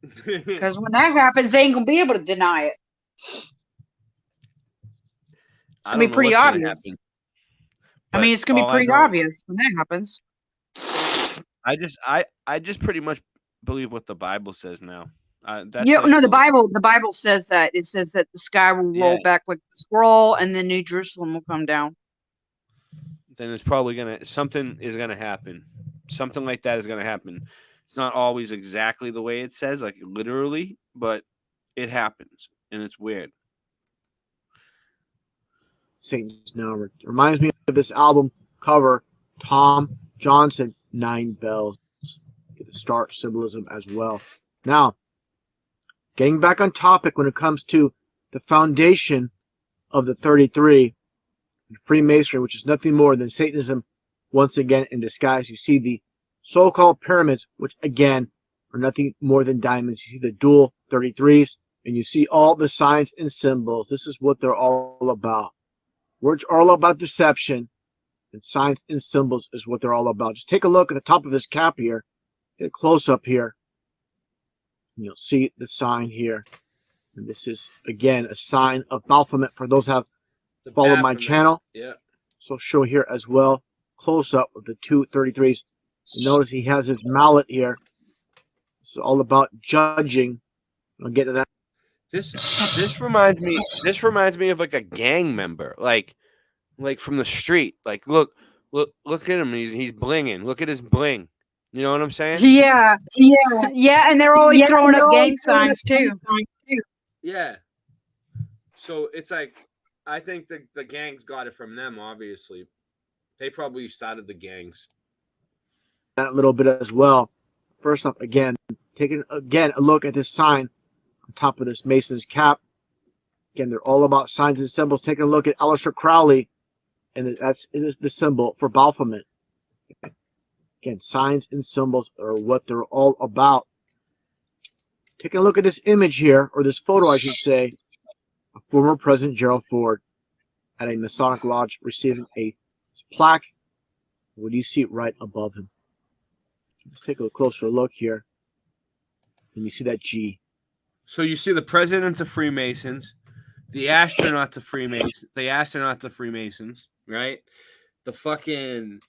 because when that happens, they ain't gonna be able to deny it. It's gonna be pretty obvious. I mean, it's gonna be pretty obvious when that happens. I just pretty much believe what the Bible says now. The Bible says that. It says that the sky will roll back like a scroll, and then New Jerusalem will come down. Then it's probably something is gonna happen. Something like that is gonna happen. It's not always exactly the way it says, like literally, but it happens, and it's weird. Satan's now reminds me of this album cover, Tom Johnson, 9 bells. Get the star symbolism as well. Now, getting back on topic when it comes to the foundation of the 33, Freemasonry, which is nothing more than Satanism once again in disguise. You see the so-called pyramids, which again are nothing more than diamonds. You see the dual 33s, and you see all the signs and symbols. This is what they're all about. We're all about deception, and signs and symbols is what they're all about. Just take a look at the top of his cap here. Get a close up here. And you'll see the sign here. And this is, again, a sign of Baphomet for those who have followed my channel. Yeah. So I'll show here as well. Close up of the 233s. And notice he has his mallet here. It's all about judging. I'll get to that. This reminds me of like a gang member, like from the street. Like look at him. He's blinging. Look at his bling. You know what I'm saying? Yeah. And they're always throwing up gang signs too. Yeah. So it's like I think the gangs got it from them. Obviously, they probably started the gangs. That little bit as well. First off, again, taking a look at this sign on top of this Mason's cap. Again, they're all about signs and symbols. Taking a look at Aleister Crowley, and it is the symbol for Baphomet. Again, signs and symbols are what they're all about. Taking a look at this image here, or this photo, I should say, of former President Gerald Ford at a Masonic lodge receiving a plaque. What do you see right above him? Let's take a closer look here. And you see that G. So you see the presidents of Freemasons, the astronauts of Freemasons, right? The fucking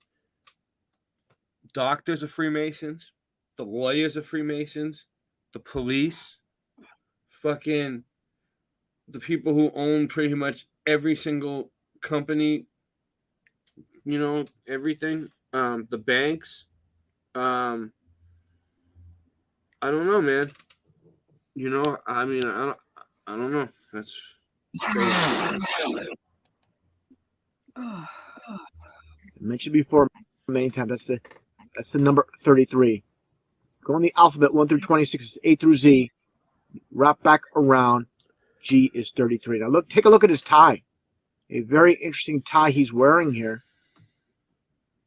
doctors of Freemasons, the lawyers of Freemasons, the police, fucking the people who own pretty much every single company, you know, everything, the banks. I don't know, man. You know, I mean, I don't know. That's crazy. I mentioned before many times. That's the number 33. Go on the alphabet 1 through 26 is A through Z. Wrap back around. G is 33. Now take a look at his tie. A very interesting tie he's wearing here.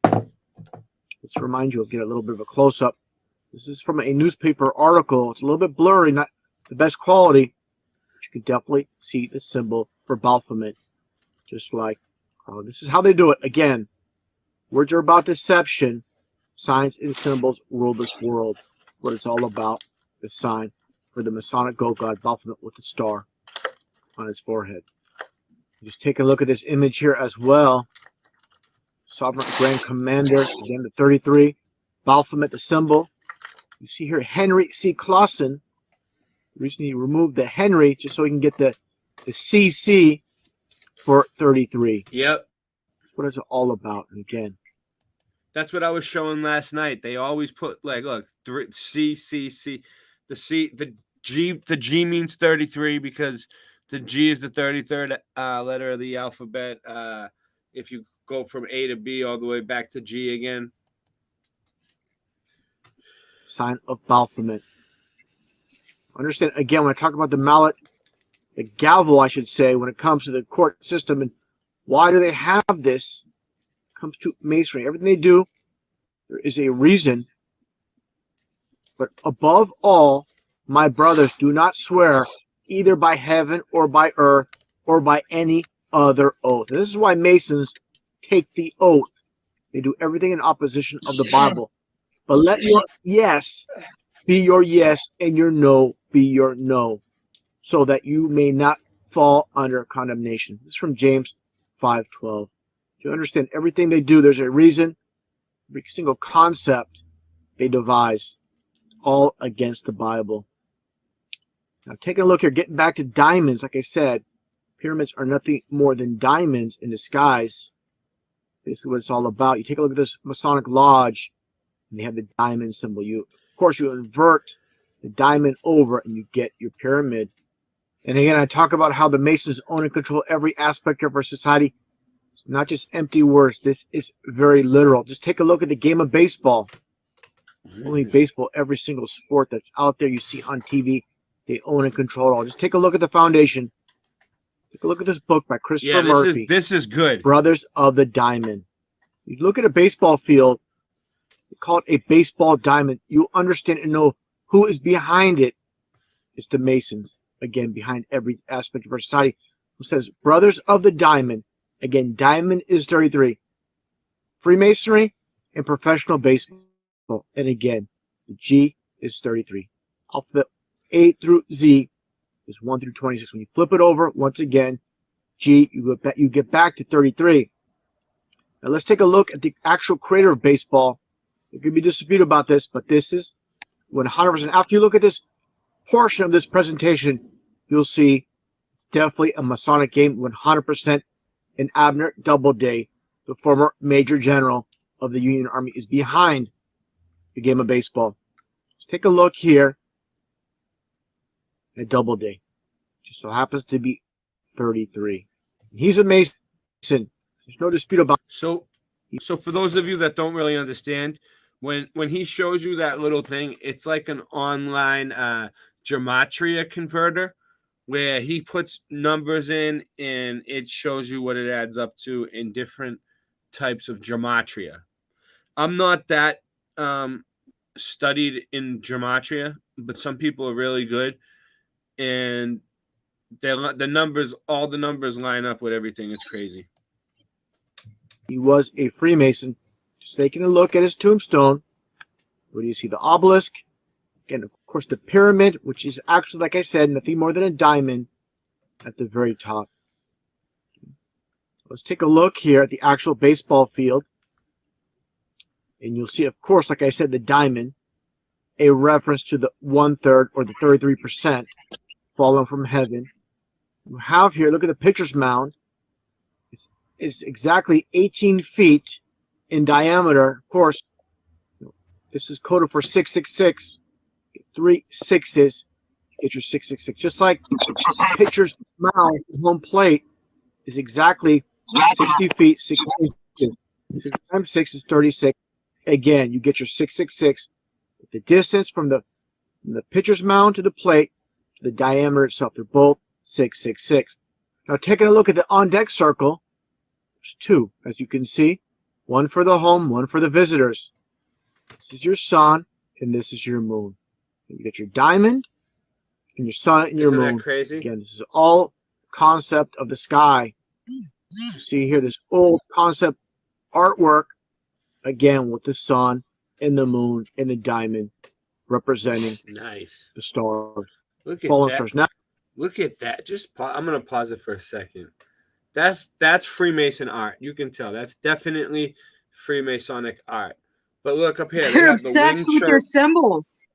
Let's remind you of get a little bit of a close up. This is from a newspaper article. It's a little bit blurry, not the best quality, but you can definitely see the symbol for Baphomet. Just like, this is how they do it. Again, words are about deception. Signs and symbols rule this world. What it's all about, the sign for the Masonic goat god Baphomet with the star on his forehead. Just take a look at this image here as well. Sovereign Grand Commander, again the 33. Baphomet, the symbol. You see here Henry C. Clausen. Recently removed the Henry just so he can get the CC for 33. Yep. That's what it's all about. And again, that's what I was showing last night. They always put like, look, C, C, C. The G means 33 because the G is the 33rd letter of the alphabet. If you go from A to B all the way back to G again. Sign of Baphomet. Understand, again, when I talk about the mallet, the gavel, I should say, when it comes to the court system, and why do they have this? It comes to masonry. Everything they do, there is a reason. But above all, my brothers, do not swear either by heaven or by earth or by any other oath. And this is why Masons take the oath. They do everything in opposition of the Bible. But let your yes be your yes and your no be your no, so that you may not fall under condemnation. This is from James 5:12. To understand everything they do, there's a reason. Every single concept they devise, all against the Bible. Now, taking a look here, getting back to diamonds, like I said, pyramids are nothing more than diamonds in disguise. Basically what it's all about. You take a look at this Masonic Lodge, and they have the diamond symbol. Of course, you invert the diamond over, and you get your pyramid. And again, I talk about how the Masons own and control every aspect of our society. It's not just empty words. This is very literal. Just take a look at the game of baseball. Only baseball, every single sport that's out there you see on TV, they own and control it all. Just take a look at the foundation. Take a look at this book by Christopher Murphy. This is good. Brothers of the Diamond. You look at a baseball field, you call it a baseball diamond. You understand and know who is behind it. It's the Masons. Again, behind every aspect of our society. Who says, Brothers of the Diamond. Again, diamond is 33. Freemasonry and professional baseball. And again, the G is 33. Alphabet A through Z is 1 through 26. When you flip it over, once again, G, you get back to 33. Now let's take a look at the actual creator of baseball. There could be dispute about this, but this is 100%. After you look at this portion of this presentation, you'll see it's definitely a Masonic game, 100%. And Abner Doubleday, the former Major General of the Union Army, is behind the game of baseball. Let's take a look here at Doubleday. Just so happens to be 33. He's a Mason. There's no dispute about it. So for those of you that don't really understand, when he shows you that little thing, it's like an online gematria converter where he puts numbers in and it shows you what it adds up to in different types of gematria. I'm not that studied in gematria, but some people are really good, and all the numbers line up with everything. It's crazy. He was a Freemason. Just taking a look at his tombstone. Where do you see the obelisk? And of course the pyramid, which is actually, like I said, nothing more than a diamond at the very top. Let's take a look here at the actual baseball field. And you'll see, of course, like I said, the diamond, a reference to the 1/3 or the 33% fallen from heaven. You have here, look at the pitcher's mound. It's exactly 18 feet in diameter. Of course, this is coded for 666. 3 6s, get your 666. Just like the pitcher's mound, home plate is exactly 60 feet, 6 inches. 6 times 6 is 36. Again, you get your 666. The distance from the pitcher's mound to the plate, to the diameter itself, they're both 666. Now, taking a look at the on-deck circle, there's 2, as you can see. One for the home, one for the visitors. This is your sun. and this is your moon. You get your diamond and your sun and your Isn't moon. that crazy? Again, this is all concept of the sky. You see here this old concept artwork, again with the sun and the moon and the diamond representing Nice. the stars, Look at fallen that. stars. Now, Look at that. I'm gonna pause it for a second. That's Freemason art. You can tell that's definitely Freemasonic art. But look up here. They They're have the obsessed wing with their chirp. symbols.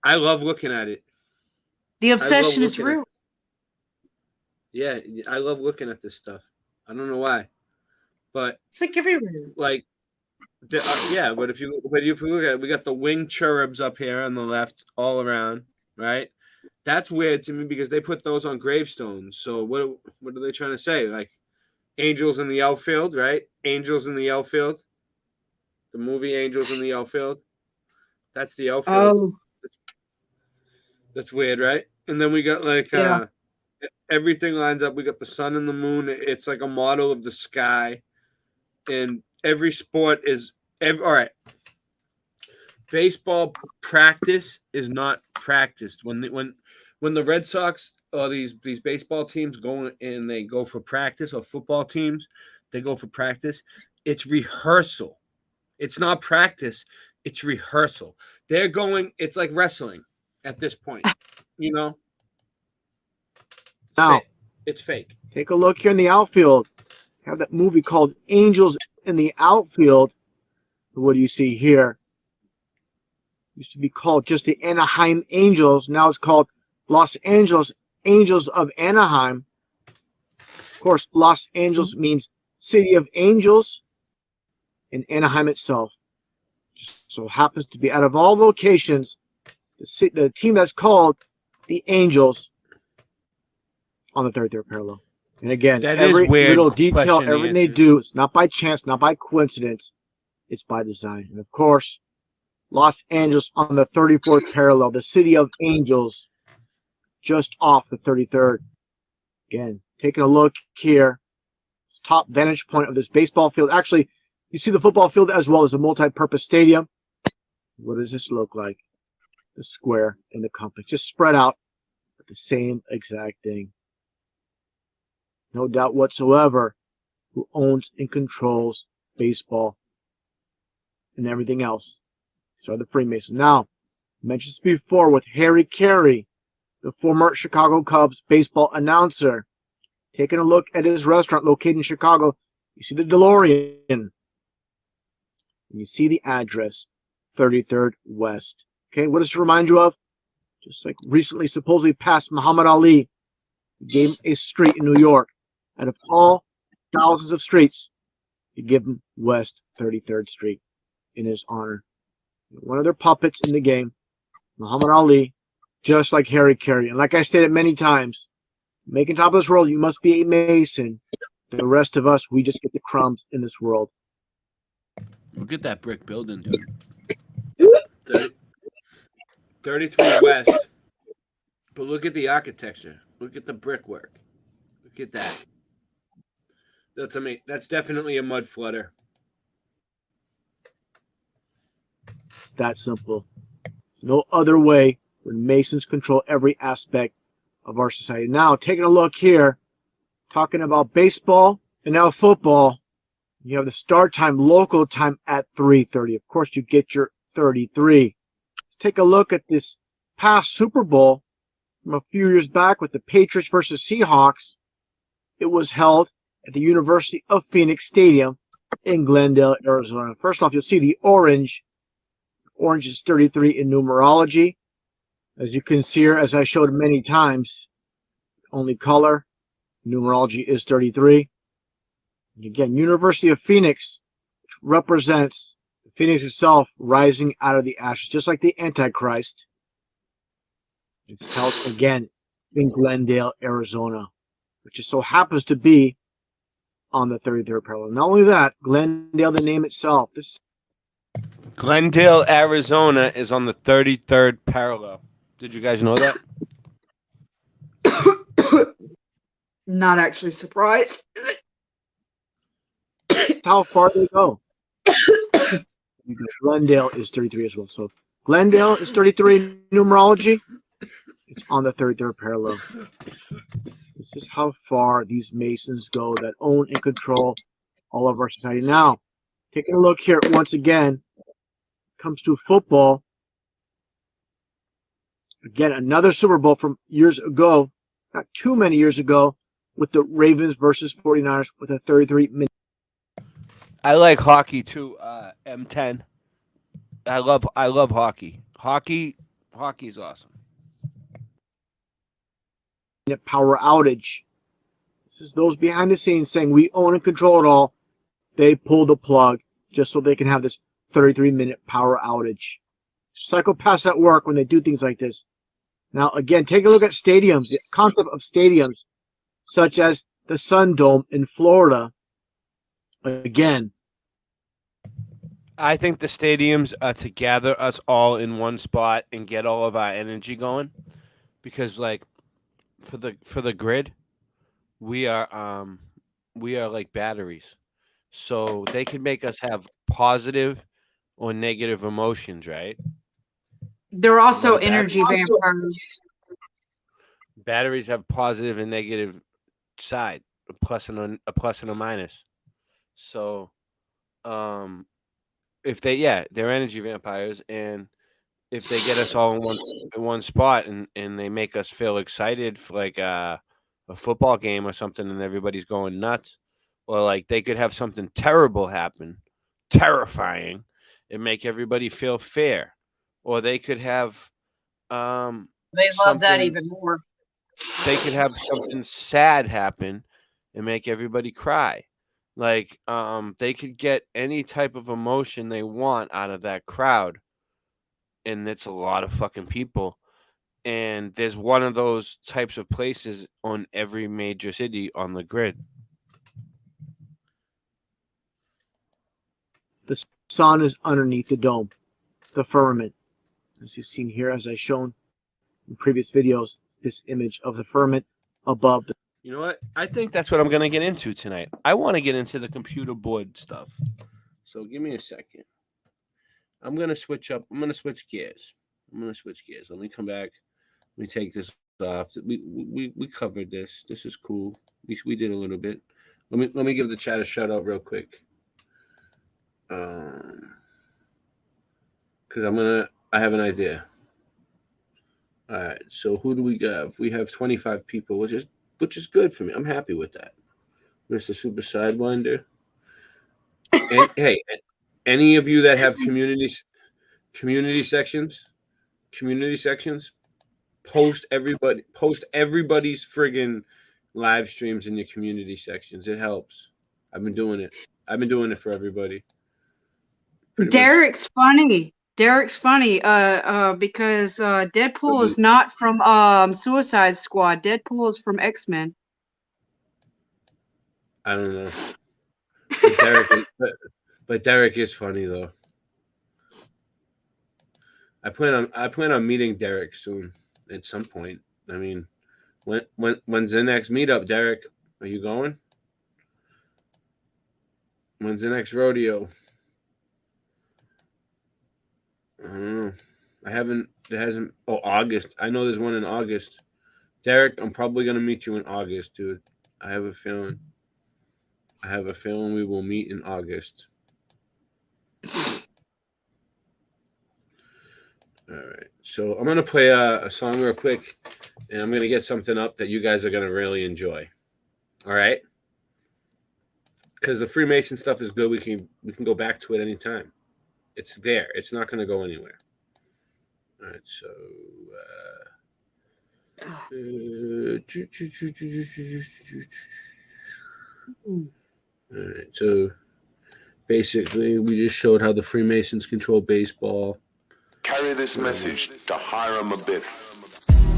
I love looking at it. The obsession is looking at- real. Yeah, I love looking at this stuff. I don't know why, but It's like everywhere. like, yeah. But if you look at it, we got the winged cherubs up here on the left, all around, right? That's weird to me because they put those on gravestones. So what are they trying to say? Like angels in the outfield, right? Angels in the outfield. The movie Angels in the Outfield. That's the outfield. Oh, That's weird, right? And then we got like Yeah. everything lines up. We got the sun and the moon. It's like a model of the sky. And every sport is all right. Baseball practice is not practiced. When the Red Sox or these baseball teams go and they go for practice, or football teams, they go for practice, it's rehearsal. It's not practice, it's rehearsal. They're going, it's like wrestling at this point, you know? now It's fake. take a look here in the outfield. I have that movie called Angels in the Outfield. What do you see here? Used to be called just the Anaheim Angels. Now it's called Los Angeles Angels of Anaheim. Of course, Los Angeles means City of Angels, and Anaheim itself just so happens to be, out of all locations, the team that's called the Angels on the 33rd parallel. And again, That is every weird little detail, question everything they answers. do, it's not by chance, not by coincidence. It's by design. And of course, Los Angeles on the 34th parallel, the City of Angels, just off the 33rd. Again, taking a look here, this top vantage point of this baseball field. Actually, you see the football field as well as a multi-purpose stadium. What does this look like? The square and the compass just spread out, but the same exact thing. No doubt whatsoever who owns and controls baseball and everything else. So are the Freemasons. Now, I mentioned this before with Harry Carey, the former Chicago Cubs baseball announcer. Taking a look at his restaurant located in Chicago, you see the DeLorean. And you see the address, 33rd West. Okay, what does it remind you of? Just like recently supposedly passed Muhammad Ali, he gave him a street in New York. Out of all thousands of streets, he gave him West 33rd Street in his honor. One of their puppets in the game, Muhammad Ali, just like Harry Carey. And like I stated many times, making top of this world, you must be a Mason. The rest of us, we just get the crumbs in this world. Look at that brick building, dude. 33 West. But look at the architecture. Look at the brickwork. Look at that. That's definitely a mud flutter. That simple. No other way when Masons control every aspect of our society. Now, taking a look here, talking about baseball and now football. You have the start time, local time at 3:30. Of course, you get your 33. Let's take a look at this past Super Bowl from a few years back with the Patriots versus Seahawks. It was held at the University of Phoenix Stadium in Glendale, Arizona. First off, you'll see the orange. Orange is 33 in numerology. As you can see here, as I showed many times, only color, numerology is 33. And again, University of Phoenix, which represents the Phoenix itself rising out of the ashes, just like the Antichrist. It's held again in Glendale, Arizona, which just so happens to be on the 33rd parallel. Not only that, Glendale, the name itself, this Glendale, Arizona is on the 33rd parallel. Did you guys know that? Not actually surprised. how far they go. Glendale is 33 as well. So Glendale is 33 in numerology. It's on the 33rd parallel. This is how far these Masons go that own and control all of our society. Now, taking a look here once again, comes to football. Again, another Super Bowl from years ago, not too many years ago, with the Ravens versus 49ers with a 33-minute. I like hockey too, M10. I love hockey. Hockey's awesome. Power outage. This is those behind the scenes saying we own and control it all. They pull the plug just so they can have this 33-minute power outage. Psychopaths at work when they do things like this. Now, again, take a look at stadiums, the concept of stadiums, such as the Sun Dome in Florida. Again, I think the stadiums are to gather us all in one spot and get all of our energy going, because like for the grid, we are like batteries, so they can make us have positive or negative emotions, right? They're also energy vampires. Batteries have positive and negative side, a plus and a minus. So, if they're energy vampires, and if they get us all in one spot and they make us feel excited for like a football game or something, and everybody's going nuts, or like they could have something terrible happen, terrifying, and make everybody feel fair, or they could have They love that even more. They could have something sad happen and make everybody cry. Like, they could get any type of emotion they want out of that crowd. And it's a lot of fucking people. And there's one of those types of places on every major city on the grid. the sun is underneath the dome, the firmament. As you've seen here, as I've shown in previous videos, this image of the firmament above the. You know what? I think that's what I'm going to get into tonight. I want to get into the computer board stuff. So give me a second. I'm going to switch up. I'm going to switch gears. Let me come back. Let me take this off. We covered this. This is cool. We did a little bit. Let me give the chat a shout out real quick. Because I have an idea. All right. So who do we have? We have 25 people, which is good for me. I'm happy with that. Mr. Super Sidewinder. And hey, any of you that have community sections, post everybody's friggin' live streams in your community sections. It helps. I've been doing it for everybody. Derek's funny because Deadpool is not from Suicide Squad. Deadpool is from X-Men. I don't know. But Derek is funny though. I plan on meeting Derek soon at some point. I mean, when's the next meetup, Derek? Are you going? When's the next rodeo? I don't know. There hasn't. Oh, August. I know there's one in August. Derek, I'm probably gonna meet you in August, dude. I have a feeling we will meet in August. All right. So I'm gonna play a song real quick, and I'm gonna get something up that you guys are gonna really enjoy. All right. Because the Freemason stuff is good. We can go back to it anytime. It's there. It's not going to go anywhere. All right. So, all right. So, basically, we just showed how the Freemasons control baseball. Carry this message to Hiram Abiff.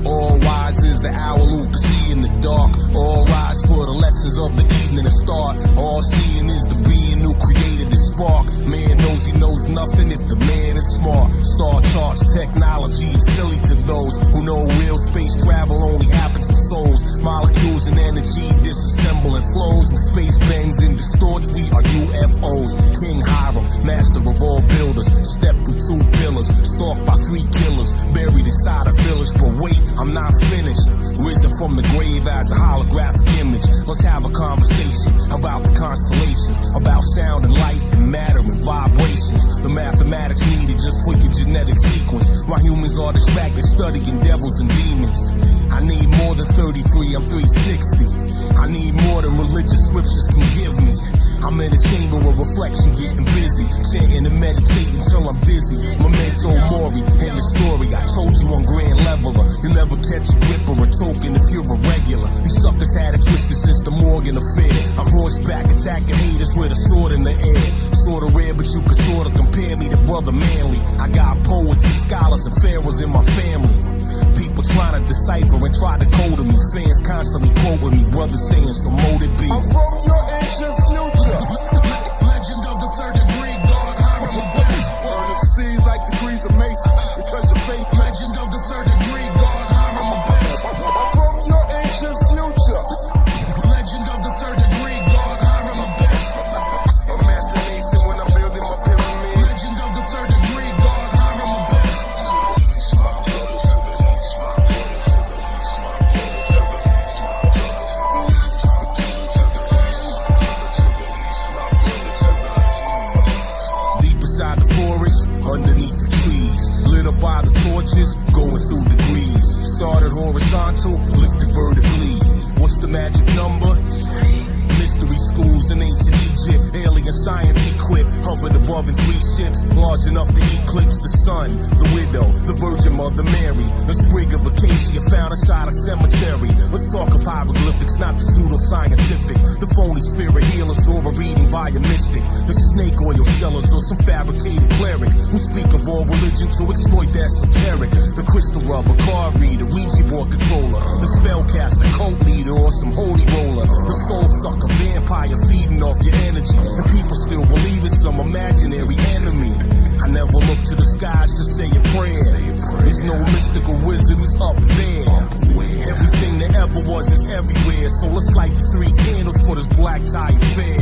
All wise is the owl who can see in the dark. All rise for the lessons of the evening to start. All seeing is the being who created the spark. Man knows he knows nothing if the man is smart. Star charts, technology is silly to those who know real space travel only happens to souls. Molecules and energy disassemble and flows. When space bends and distorts, we are UFOs. King Hiram, master of all builders. visualize a holographic image. Let's have a conversation about the constellations, about sound and light and matter and vibrations. The mathematics needed just for your genetic sequence. While humans are distracted studying devils and demons. I need more than 33, I'm 360. I need more than religious scriptures can give me. I'm in a chamber of reflection, getting busy, chanting and meditating till I'm dizzy. Memento mori, in the story, I told you I'm grand leveler. You never catch a grip or a token if you're a regular. You suckers had it twisted since the Morgan affair. I'm horseback attacking haters with a sword in the air. Sorta rare, but you can sorta compare me to Brother Manly. I got poets and scholars and pharaohs in my family. People trying to decipher and try to code me. Fans constantly quoting me, brothers saying, so mote it be. I'm from your ancient future. Legend of the third degree, God, Hiram Abiff. Burn up seas like degrees of Mason, because your faith. Legend of the third degree, God, Hiram Abiff. I'm from your ancient future. Legend of the third degree, God, Hiram Abiff. A master mason when I'm building my pyramid. Legend of the third degree, God, Hiram Abiff. Underneath the trees, lit up by the torches, going through degrees. Started horizontal, lifted vertically. What's the magic number? Mystery schools in ancient Egypt, alien science equipped, hovered above in 3 ships, large enough to eclipse the sun. The widow, the Virgin Mother Mary, a sprig of acacia found inside a cemetery. Let's talk of hieroglyphics, not the pseudo-scientific. The phony spirit healers or a reading by a mystic. The snake oil sellers or some fabricated cleric who speak of all religion to exploit the esoteric. The crystal rubber, card reader, Ouija board controller. The spellcaster, cult leader, or some holy roller. The soul sucker, vampire feeding off your energy. And people still believe it's some imaginary enemy. I never look to the skies to say a prayer. There's no mystical wizard who's up there. Everything that ever was is everywhere. So let's light the 3 candles for this black tie affair.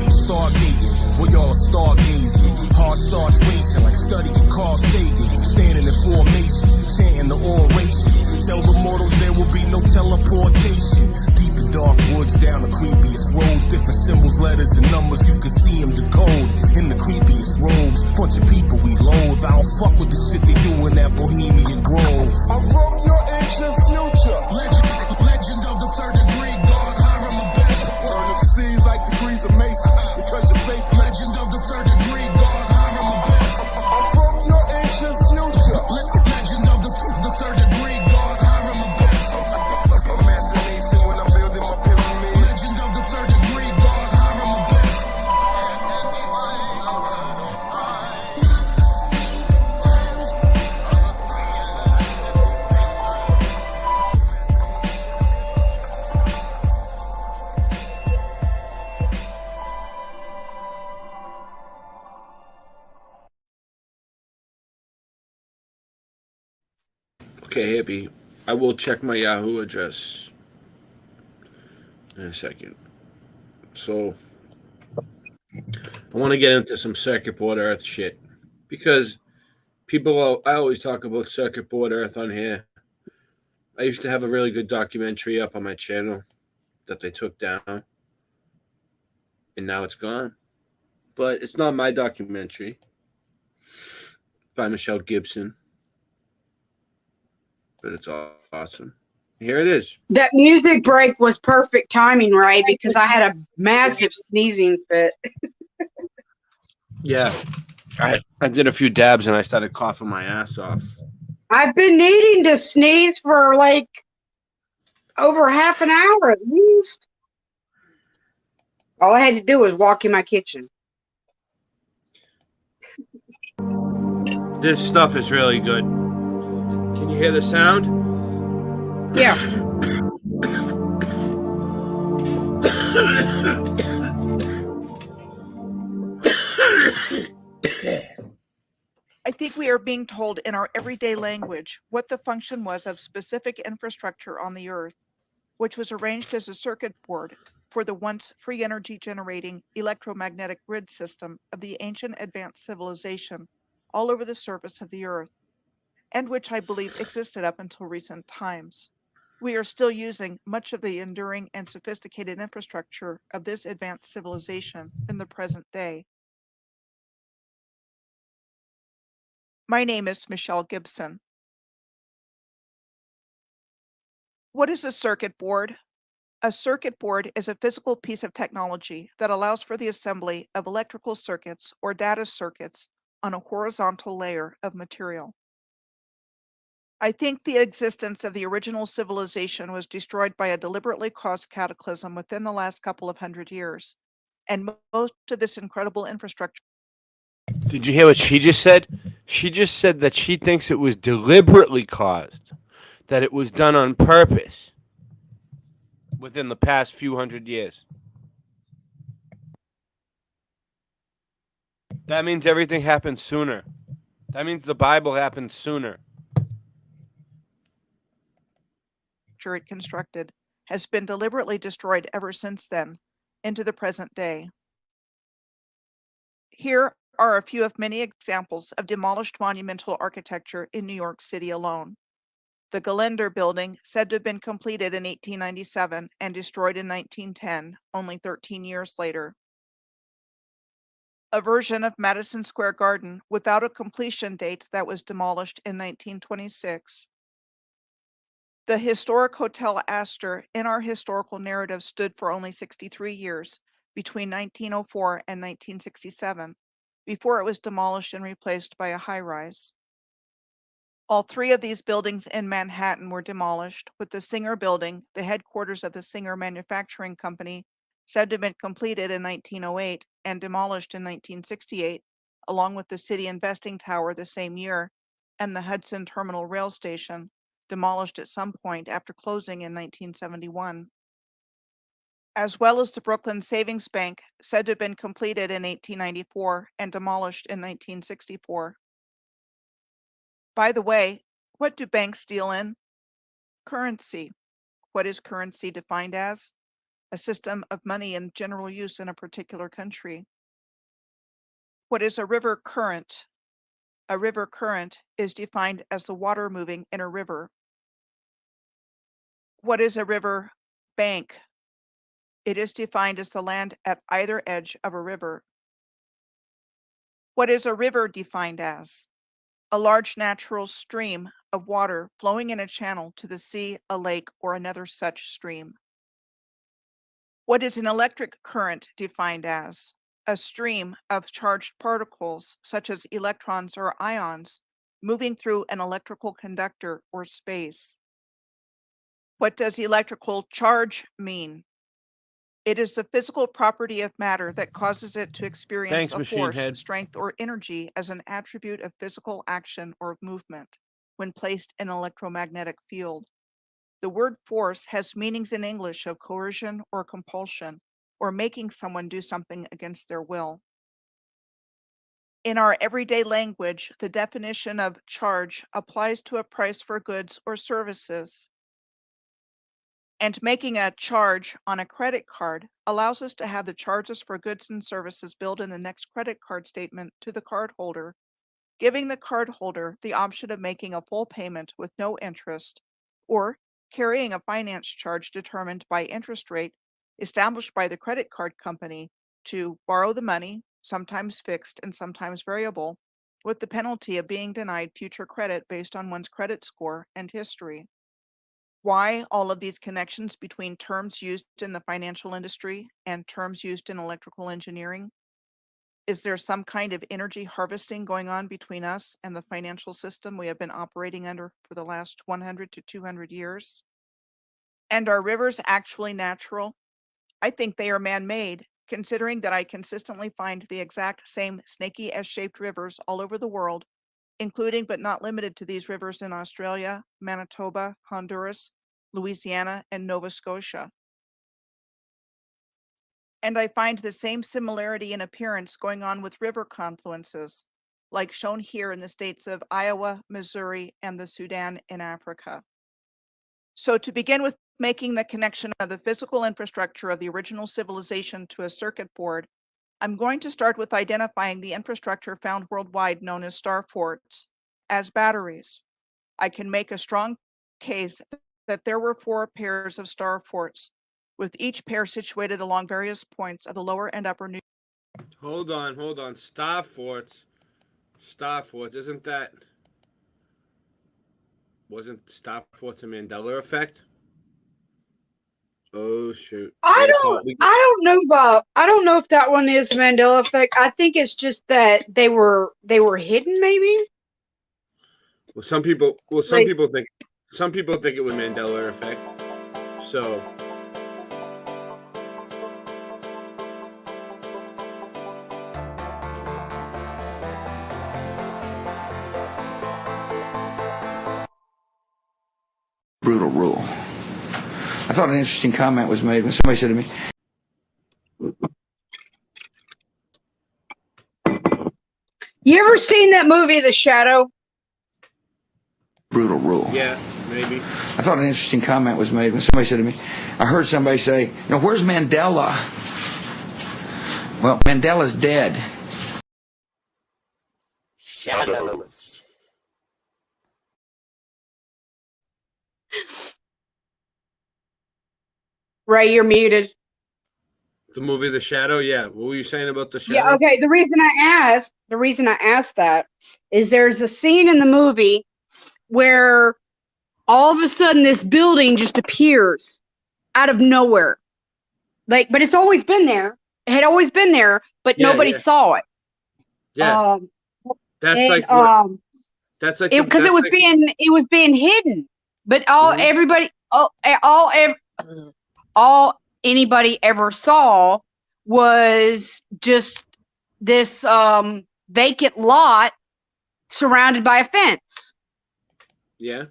Stargating, well y'all are stargazing. Heart starts racing like studying Carl Sagan. Standing in formation, chanting the oration. Tell the mortals there will be no teleportation. Deep in dark woods, down the creepiest roads. Different symbols, letters, and numbers, you can see them decode. In the creepiest robes, bunch of people we loathe. I don't fuck with the shit they do in that Bohemian Grove. I'm from your ancient future. Legend of the third degree, God, Hiram Abiff. Burn up seas like degrees of Mason, because your faith. Legend of the third degree, God, Hiram Abiff. I'm from your ancient future. Legend of the third degree, God, Hiram Abiff. A master mason when I'm building my pyramid. Legend of the third degree, God, Hiram Abiff. Okay, hippie. I will check my Yahoo address in a second. So, I want to get into some circuit board Earth shit because I always talk about circuit board Earth on here. I used to have a really good documentary up on my channel that they took down, and now it's gone. But it's not my documentary. By Michelle Gibson. But it's awesome. Here it is. That music break was perfect timing, Ray, because I had a massive sneezing fit. Yeah. I did a few dabs and I started coughing my ass off. I've been needing to sneeze for like over half an hour at least. All I had to do was walk in my kitchen. This stuff is really good. Can you hear the sound? Yeah. I think we are being told in our everyday language what the function was of specific infrastructure on the Earth, which was arranged as a circuit board for the once free energy generating electromagnetic grid system of the ancient advanced civilization all over the surface of the Earth, and which I believe existed up until recent times. we are still using much of the enduring and sophisticated infrastructure of this advanced civilization in the present day. My name is Michelle Gibson. What is a circuit board? A circuit board is a physical piece of technology that allows for the assembly of electrical circuits or data circuits on a horizontal layer of material. I think the existence of the original civilization was destroyed by a deliberately caused cataclysm within the last couple of 100 years, and most of this incredible infrastructure. Did you hear what she just said? She just said that she thinks it was deliberately caused, that it was done on purpose within the past few hundred years. That means everything happened sooner. That means the Bible happened sooner. It constructed has been deliberately destroyed ever since then, into the present day. Here are a few of many examples of demolished monumental architecture in New York City alone. The Gallender Building, said to have been completed in 1897 and destroyed in 1910, only 13 years later. A version of Madison Square Garden without a completion date that was demolished in 1926. The historic Hotel Astor in our historical narrative stood for only 63 years, between 1904 and 1967, before it was demolished and replaced by a high-rise. All three of these buildings in Manhattan were demolished, with the Singer Building, the headquarters of the Singer Manufacturing Company, said to have been completed in 1908 and demolished in 1968, along with the City Investing Tower the same year, and the Hudson Terminal Rail Station, demolished at some point after closing in 1971. As well as the Brooklyn Savings Bank, said to have been completed in 1894 and demolished in 1964. By the way, what do banks deal in? Currency. What is currency defined as? A system of money in general use in a particular country. What is a river current? A river current is defined as the water moving in a river. What is a river bank? It is defined as the land at either edge of a river. What is a river defined as? A large natural stream of water flowing in a channel to the sea, a lake, or another such stream. What is an electric current defined as? A stream of charged particles, such as electrons or ions, moving through an electrical conductor or space. What does electrical charge mean? It is the physical property of matter that causes it to experience a force, strength, or energy as an attribute of physical action or movement when placed in an electromagnetic field. The word force has meanings in English of coercion or compulsion, or making someone do something against their will. In our everyday language, the definition of charge applies to a price for goods or services. And making a charge on a credit card allows us to have the charges for goods and services billed in the next credit card statement to the cardholder, giving the cardholder the option of making a full payment with no interest, or carrying a finance charge determined by interest rate established by the credit card company to borrow the money, sometimes fixed and sometimes variable, with the penalty of being denied future credit based on one's credit score and history. Why all of these connections between terms used in the financial industry and terms used in electrical engineering? Is there some kind of energy harvesting going on between us and the financial system we have been operating under for the last 100 to 200 years? And are rivers actually natural? I think they are man-made, considering that I consistently find the exact same snaky S-shaped rivers all over the world, including but not limited to these rivers in Australia, Manitoba, Honduras, Louisiana, and Nova Scotia. And I find the same similarity in appearance going on with river confluences, like shown here in the states of Iowa, Missouri, and the Sudan in Africa. So to begin with making the connection of the physical infrastructure of the original civilization to a circuit board, I'm going to start with identifying the infrastructure found worldwide known as star forts as batteries. I can make a strong case that there were 4 pairs of star forts, with each pair situated along various points of the lower and upper New Hold on. Star forts. Wasn't Star Forts a Mandela effect? Oh shoot! I don't know if that one is Mandela effect. I think it's just that they were hidden, maybe. Well, some people Like- think it was Mandela effect. So brutal rule. I thought an interesting comment was made when somebody said to me, You ever seen that movie, The Shadow? brutal rule. yeah, maybe. I thought an interesting comment was made when somebody said to me, I heard somebody say, where's Mandela? Well, Mandela's dead. Shadows. Ray, you're muted. The movie The Shadow. Yeah. What were you saying about The Shadow? Yeah, okay. The reason I asked that is there's a scene in the movie where all of a sudden this building just appears out of nowhere. But it's always been there. It had always been there, but Yeah, nobody yeah. saw it. Yeah. That's and, like that's like because it was being hidden. But all anybody ever saw was just this vacant lot surrounded by a fence. Yeah.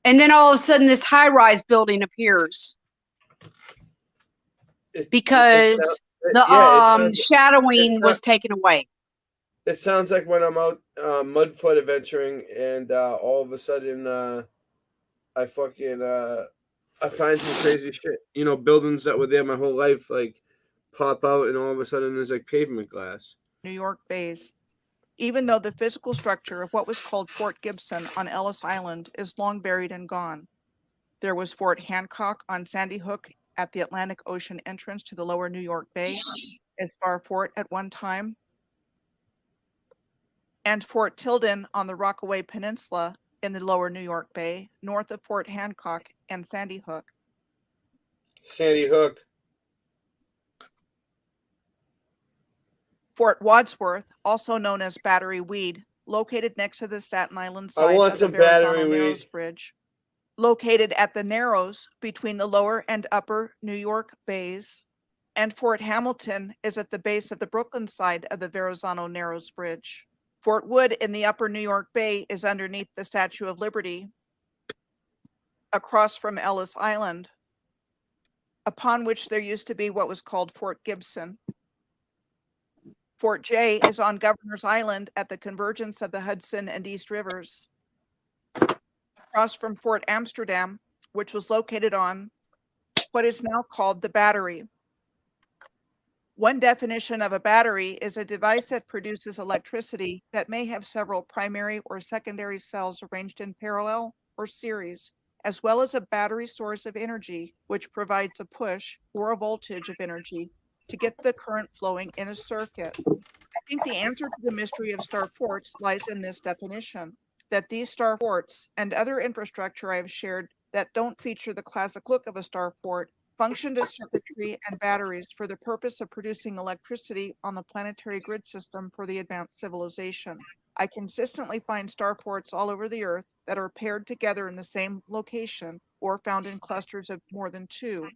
And then all of a sudden this high-rise building appears because shadowing was taken away. It sounds like when I'm out Mudfoot adventuring and all of a sudden I find some crazy shit. Buildings that were there my whole life like pop out and all of a sudden there's like pavement glass. New York bays, even though the physical structure of what was called Fort Gibson on Ellis Island is long buried and gone. There was Fort Hancock on Sandy Hook at the Atlantic Ocean entrance to the lower New York Bay, a Star Fort at one time, and Fort Tilden on the Rockaway Peninsula in the lower New York Bay, north of Fort Hancock and Sandy Hook. Sandy Hook. Fort Wadsworth, also known as Battery Weed, located next to the Staten Island side want of the some Battery Verrazano Weed. Narrows Bridge. Located at the Narrows between the lower and upper New York bays, and Fort Hamilton is at the base of the Brooklyn side of the Verrazano Narrows Bridge. Fort Wood in the upper New York Bay is underneath the Statue of Liberty, across from Ellis Island, upon which there used to be what was called Fort Gibson. Fort Jay is on Governor's Island at the convergence of the Hudson and East Rivers, across from Fort Amsterdam, which was located on what is now called the Battery. One definition of a battery is a device that produces electricity that may have several primary or secondary cells arranged in parallel or series, as well as a battery source of energy, which provides a push or a voltage of energy to get the current flowing in a circuit. I think the answer to the mystery of star forts lies in this definition, that these star forts and other infrastructure I have shared that don't feature the classic look of a star fort functioned as circuitry and batteries for the purpose of producing electricity on the planetary grid system for the advanced civilization. I consistently find star forts all over the earth that are paired together in the same location or found in clusters of more than 2.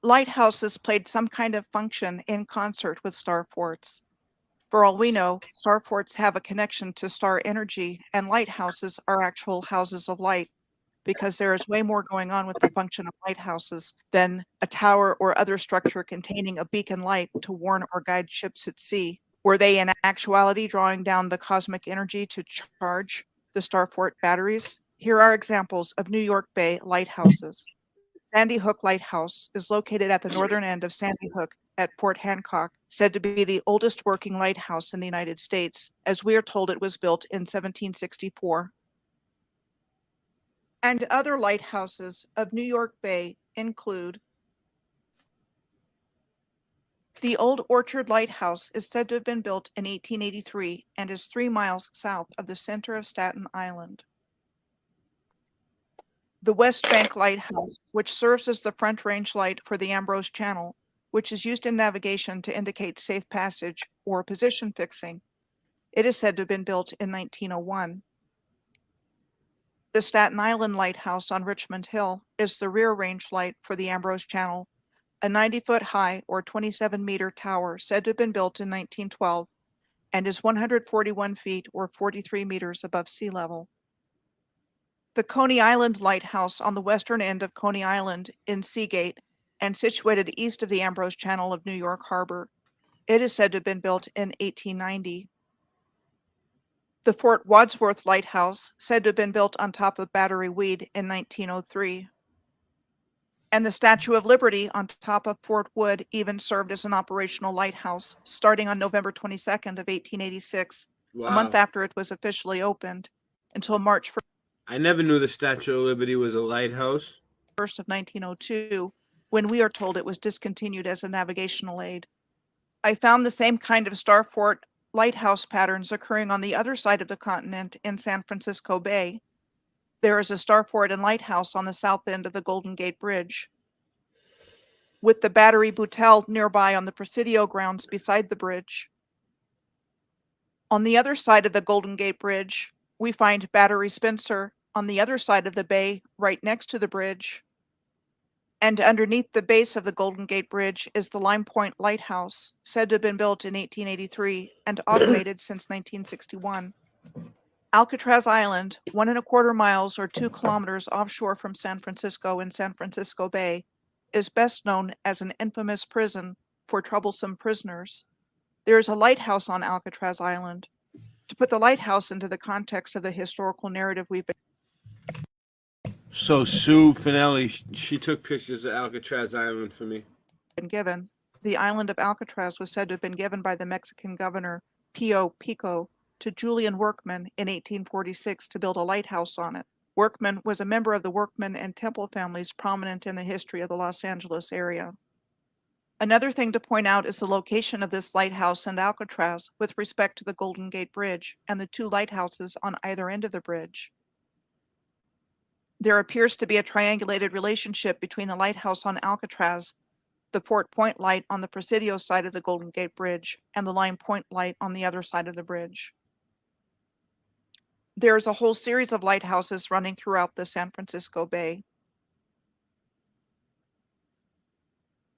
Lighthouses played some kind of function in concert with star forts. For all we know, star forts have a connection to star energy, and lighthouses are actual houses of light, because there is way more going on with the function of lighthouses than a tower or other structure containing a beacon light to warn or guide ships at sea. Were they in actuality drawing down the cosmic energy to charge the star fort batteries? Here are examples of New York Bay lighthouses. Sandy Hook Lighthouse is located at the northern end of Sandy Hook at Fort Hancock, said to be the oldest working lighthouse in the United States, as we are told it was built in 1764. And other lighthouses of New York Bay include the Old Orchard Lighthouse is said to have been built in 1883 and is 3 miles south of the center of Staten Island. The West Bank Lighthouse, which serves as the front range light for the Ambrose Channel, which is used in navigation to indicate safe passage or position fixing. It is said to have been built in 1901. The Staten Island Lighthouse on Richmond Hill is the rear range light for the Ambrose Channel, a 90-foot high or 27-meter tower said to have been built in 1912 and is 141 feet or 43 meters above sea level. The Coney Island Lighthouse on the western end of Coney Island in Seagate and situated east of the Ambrose Channel of New York Harbor. It is said to have been built in 1890. The Fort Wadsworth Lighthouse, said to have been built on top of Battery Weed in 1903. And the Statue of Liberty on top of Fort Wood even served as an operational lighthouse starting on November 22nd of 1886, a month after it was officially opened, until March 1st. I never knew the Statue of Liberty was a lighthouse. 1st of 1902, when we are told it was discontinued as a navigational aid. I found the same kind of starfort lighthouse patterns occurring on the other side of the continent in San Francisco Bay. There is a starfort and lighthouse on the south end of the Golden Gate Bridge, with the Battery Boutel nearby on the Presidio grounds beside the bridge. On the other side of the Golden Gate Bridge, we find Battery Spencer on the other side of the bay, right next to the bridge. And underneath the base of the Golden Gate Bridge is the Lime Point Lighthouse, said to have been built in 1883 and automated since 1961. Alcatraz Island, 1¼ miles or 2 kilometers offshore from San Francisco in San Francisco Bay, is best known as an infamous prison for troublesome prisoners. There is a lighthouse on Alcatraz Island. To put the lighthouse into the context of the historical narrative we've been. So Sue Finelli, she took pictures of Alcatraz Island for me. Given. The island of Alcatraz was said to have been given by the Mexican governor Pio Pico to Julian Workman in 1846 to build a lighthouse on it. Workman was a member of the Workman and Temple families prominent in the history of the Los Angeles area. Another thing to point out is the location of this lighthouse and Alcatraz with respect to the Golden Gate Bridge and the 2 lighthouses on either end of the bridge. There appears to be a triangulated relationship between the lighthouse on Alcatraz, the Fort Point light on the Presidio side of the Golden Gate Bridge, and the Lime Point light on the other side of the bridge. There is a whole series of lighthouses running throughout the San Francisco Bay.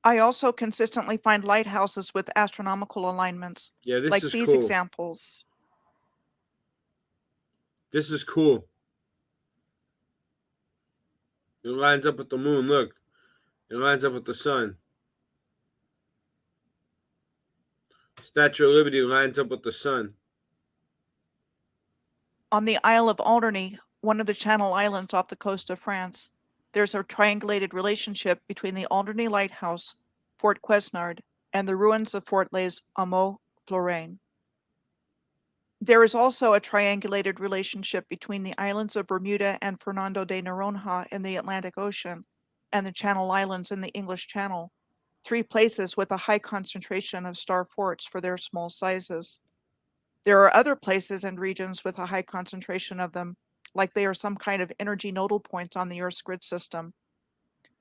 I also consistently find lighthouses with astronomical alignments, like these cool. examples. This is cool. It lines up with the moon. Look, it lines up with the sun. Statue of Liberty lines up with the sun. On the Isle of Alderney, one of the Channel Islands off the coast of France, there's a triangulated relationship between the Alderney Lighthouse, Fort Quesnard, and the ruins of Fort Les Amours Florins. There is also a triangulated relationship between the islands of Bermuda and Fernando de Noronha in the Atlantic Ocean and the Channel Islands in the English Channel, 3 places with a high concentration of star forts for their small sizes. There are other places and regions with a high concentration of them, like they are some kind of energy nodal points on the Earth's grid system.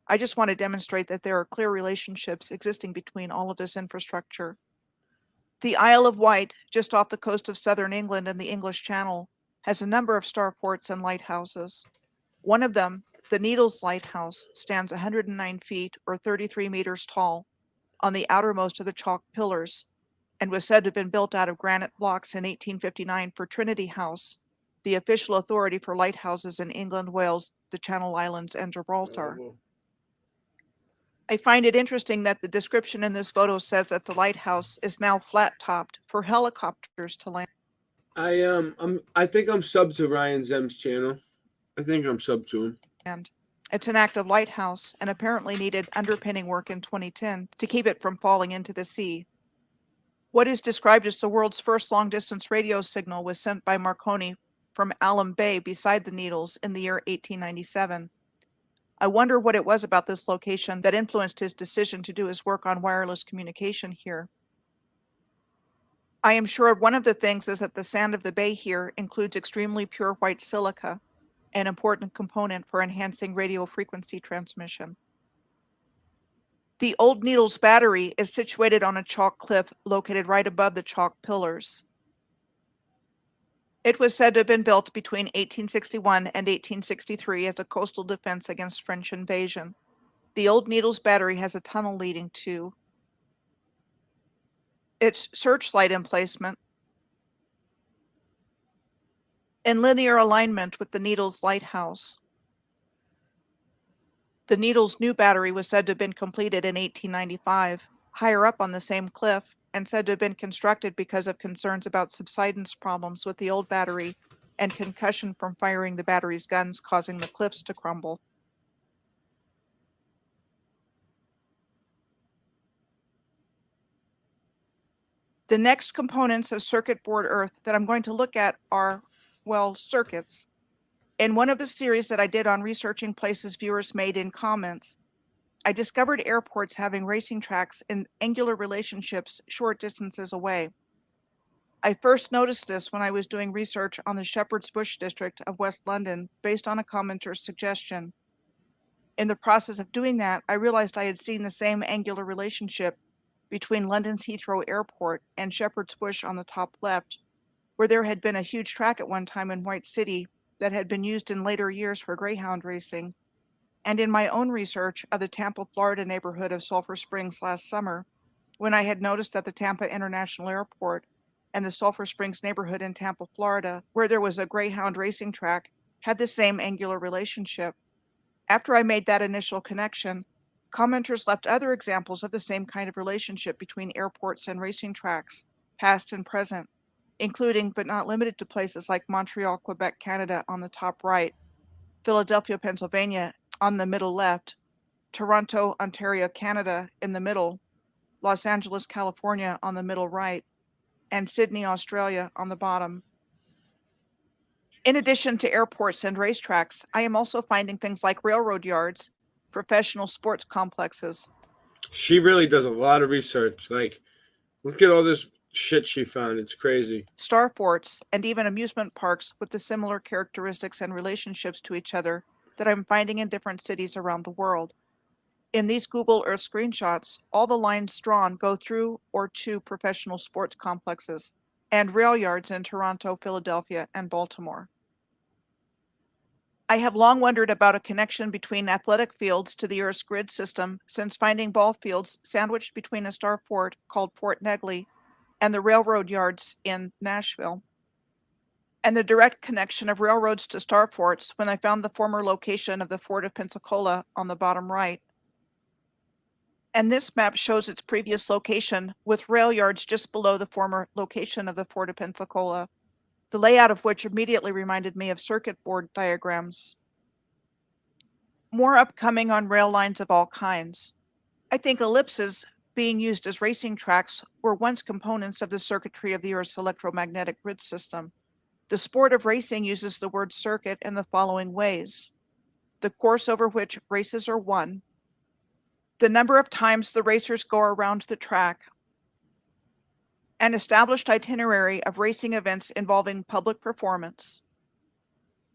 I just want to demonstrate that there are clear relationships existing between all of this infrastructure. The Isle of Wight, just off the coast of southern England in the English Channel, has a number of star forts and lighthouses. One of them, the Needles Lighthouse, stands 109 feet or 33 meters tall on the outermost of the chalk pillars and was said to have been built out of granite blocks in 1859 for Trinity House, the official authority for lighthouses in England, Wales, the Channel Islands, and Gibraltar. I find it interesting that the description in this photo says that the lighthouse is now flat-topped for helicopters to land. I think I'm sub to Ryan Zem's channel. I think I'm sub to him. And it's an active lighthouse and apparently needed underpinning work in 2010 to keep it from falling into the sea. What is described as the world's first long-distance radio signal was sent by Marconi from Alum Bay beside the Needles in the year 1897. I wonder what it was about this location that influenced his decision to do his work on wireless communication here. I am sure one of the things is that the sand of the bay here includes extremely pure white silica, an important component for enhancing radio frequency transmission. The Old Needles Battery is situated on a chalk cliff located right above the chalk pillars. It was said to have been built between 1861 and 1863 as a coastal defense against French invasion. The Old Needles Battery has a tunnel leading to its searchlight emplacement in linear alignment with the Needles Lighthouse. The Needles' new battery was said to have been completed in 1895, higher up on the same cliff, and said to have been constructed because of concerns about subsidence problems with the old battery and concussion from firing the battery's guns causing the cliffs to crumble. The next components of circuit board Earth that I'm going to look at are, well, circuits. In one of the series that I did on researching places viewers made in comments, I discovered airports having racing tracks in angular relationships short distances away. I first noticed this when I was doing research on the Shepherd's Bush district of West London based on a commenter's suggestion. In the process of doing that, I realized I had seen the same angular relationship between London's Heathrow Airport and Shepherd's Bush on the top left, where there had been a huge track at one time in White City that had been used in later years for greyhound racing, and in my own research of the Tampa, Florida neighborhood of Sulphur Springs last summer, when I had noticed that the Tampa International Airport and the Sulphur Springs neighborhood in Tampa, Florida, where there was a greyhound racing track, had the same angular relationship. After I made that initial connection, commenters left other examples of the same kind of relationship between airports and racing tracks, past and present, including but not limited to places like Montreal, Quebec, Canada on the top right, Philadelphia, Pennsylvania on the middle left, Toronto, Ontario, Canada in the middle, Los Angeles, California on the middle right, and Sydney, Australia on the bottom. In addition to airports and racetracks, I am also finding things like railroad yards, professional sports complexes. She really does a lot of research. Like, look at all this shit she found. It's crazy. Star forts, and even amusement parks with the similar characteristics and relationships to each other that I'm finding in different cities around the world. In these Google Earth screenshots, all the lines drawn go through or to professional sports complexes and rail yards in Toronto, Philadelphia, and Baltimore. I have long wondered about a connection between athletic fields to the Earth's grid system since finding ball fields sandwiched between a star fort called Fort Negley and the railroad yards in Nashville, and the direct connection of railroads to star forts when I found the former location of the Fort of Pensacola on the bottom right. And this map shows its previous location with rail yards just below the former location of the Fort of Pensacola, the layout of which immediately reminded me of circuit board diagrams. More upcoming on rail lines of all kinds. I think ellipses being used as racing tracks were once components of the circuitry of the Earth's electromagnetic grid system. The sport of racing uses the word circuit in the following ways: the course over which races are won, the number of times the racers go around the track, an established itinerary of racing events involving public performance.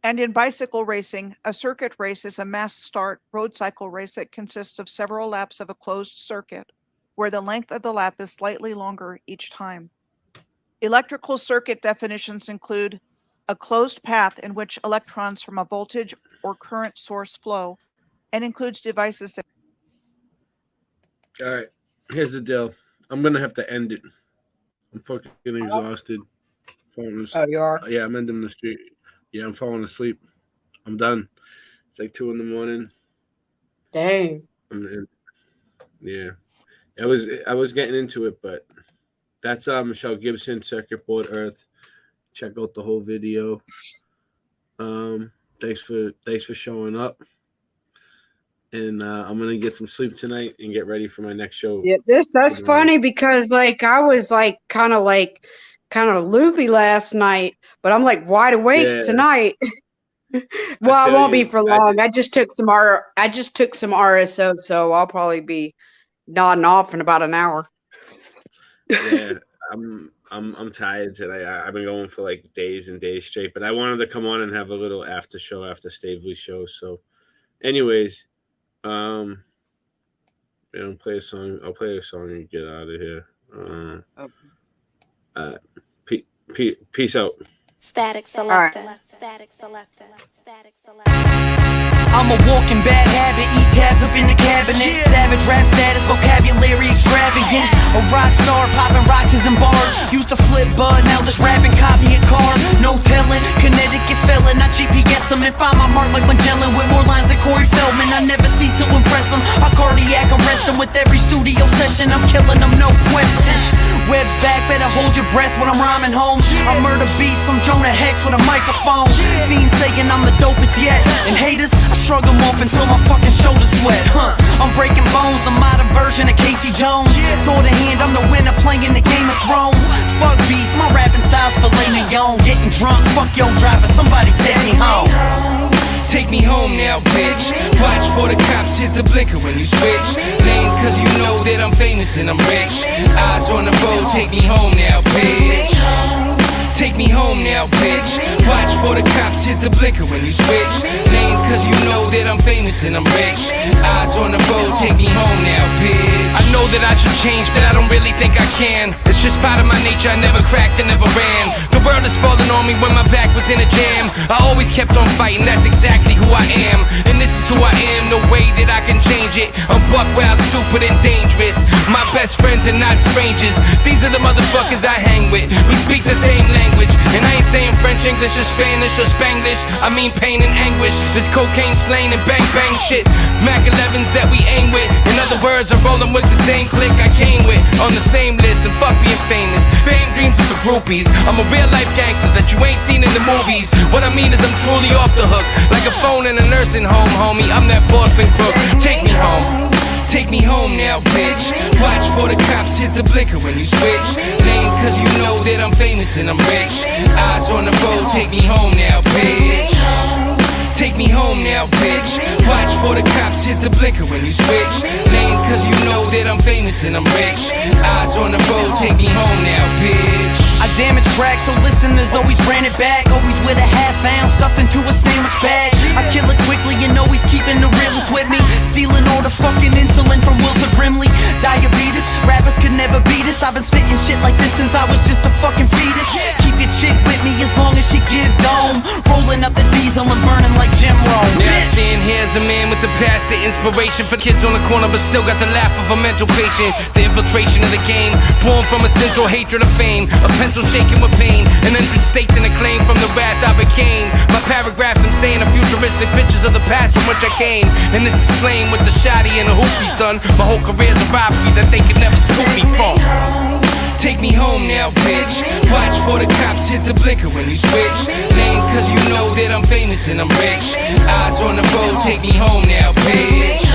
And in bicycle racing, a circuit race is a mass start road cycle race that consists of several laps of a closed circuit, where the length of the lap is slightly longer each time. Electrical circuit definitions include a closed path in which electrons from a voltage or current source flow, and includes devices that... All right, here's the deal. I'm going to have to end it. I'm fucking exhausted. Oh, you are? Yeah, I'm ending the street. Yeah, I'm falling asleep. I'm done. It's like 2 a.m. Dang. Yeah. I was getting into it, but that's Michelle Gibson, Circuit Board Earth. Check out the whole video. Thanks for showing up. And I'm gonna get some sleep tonight and get ready for my next show. Yeah, that's funny because like I was like kind of like kind of loopy last night, but I'm like wide awake Yeah. tonight. Well, I feel won't be you. for long. I just took some RSO, so I'll probably be nodding off in about an hour. Yeah, I'm tired today. I've been going for like days and days straight, but I wanted to come on and have a little after show after Staveley's show. So, anyways, play a song. I'll play a song and get out of here. Peace out. Static selector. Static selector. Static selector. I'm a walking bad habit, eat tabs up in the cabinet. Savage rap status, vocabulary extravagant. A rock star, popping rocks in bars. Used to flip bud, now just rapping, copy a car. No telling, Connecticut felon. I GPS them and find my mark like Magellan with more lines than Corey Feldman. I never cease to impress them. I cardiac arrest them with every studio session. I'm killing them, no question. Web's back, better hold your breath when I'm rhyming home. I murder beats, I'm Jonah Hex with a microphone. Fiends saying I'm the dopest yet. And haters, I shrug them off until my fucking shoulders sweat. I'm breaking bones, the modern version of Casey Jones. Sword in hand, I'm the winner playing the Game of Thrones. Fuck beef, my rapping style's filet mignon. Getting drunk, fuck your driver, somebody take me home. Take me home now, bitch. Watch for the cops hit the blinker when you switch lanes, cause you know that I'm famous and I'm rich. Eyes on the road, take me home now, bitch. Take me home now, bitch. Watch for the cops hit the blinker when you switch lanes, cause you know that I'm famous and I'm rich. Eyes on the road, take me home now, bitch. I know that I should change, but I don't really think I can. It's just part of my nature, I never cracked and never ran. The world is falling on me when my back was in a jam. I always kept on fighting, that's exactly who I am. And this is who I am, no way that I can change it. I'm buck wild, stupid and dangerous. My best friends are not strangers. These are the motherfuckers I hang with. We speak the same language. And I ain't saying French, English, or Spanish, or Spanglish. I mean pain and anguish. This cocaine slaying and bang bang shit. Mac 11s that we aim with. In other words, I'm rolling with the same clique I came with. On the same list, and fuck being famous. Fame dreams are for groupies. I'm a real life gangster that you ain't seen in the movies. What I mean is I'm truly off the hook. Like a phone in a nursing home, homie. I'm that Boston crook. Take me home. Take me home now, bitch. Watch for the cops hit the blinker when you switch lanes, cause you know that I'm famous and I'm rich. Eyes on the road, take me home now, bitch. Take me home now, bitch. Watch for the cops hit the blinker when you switch lanes, cause you know that I'm famous and I'm rich. Eyes on the road, take me home now, bitch. I damage tracks, so listeners always ran it back. Always with a half ounce stuffed into a sandwich bag. I kill it quickly and always keeping the realest with me. Stealing all the fucking insulin from Wilford Brimley. Diabetes, rappers could never beat us. I've been spitting shit like this since I was just a fucking fetus. Keep your chick with me as long as she give dome. Rolling up the diesel and burning like Jim Rome. Now I stand here as a man with the past, the inspiration for kids on the corner, but still got the laugh of a mental patient. The infiltration of the game, born from a central hatred of fame. A pencil shaking with pain, an entrance staked in a claim from the wrath I became. My paragraphs I'm saying are futuristic pictures of the past from which I came. And this is slain with the shoddy and the hoopty, son. My whole career's a robbery that they could never scoop me from. Take me home now, bitch. Watch for the cops hit the blinker when you switch lanes, cause you know that I'm famous and I'm rich. Eyes on the road, take me home now, bitch.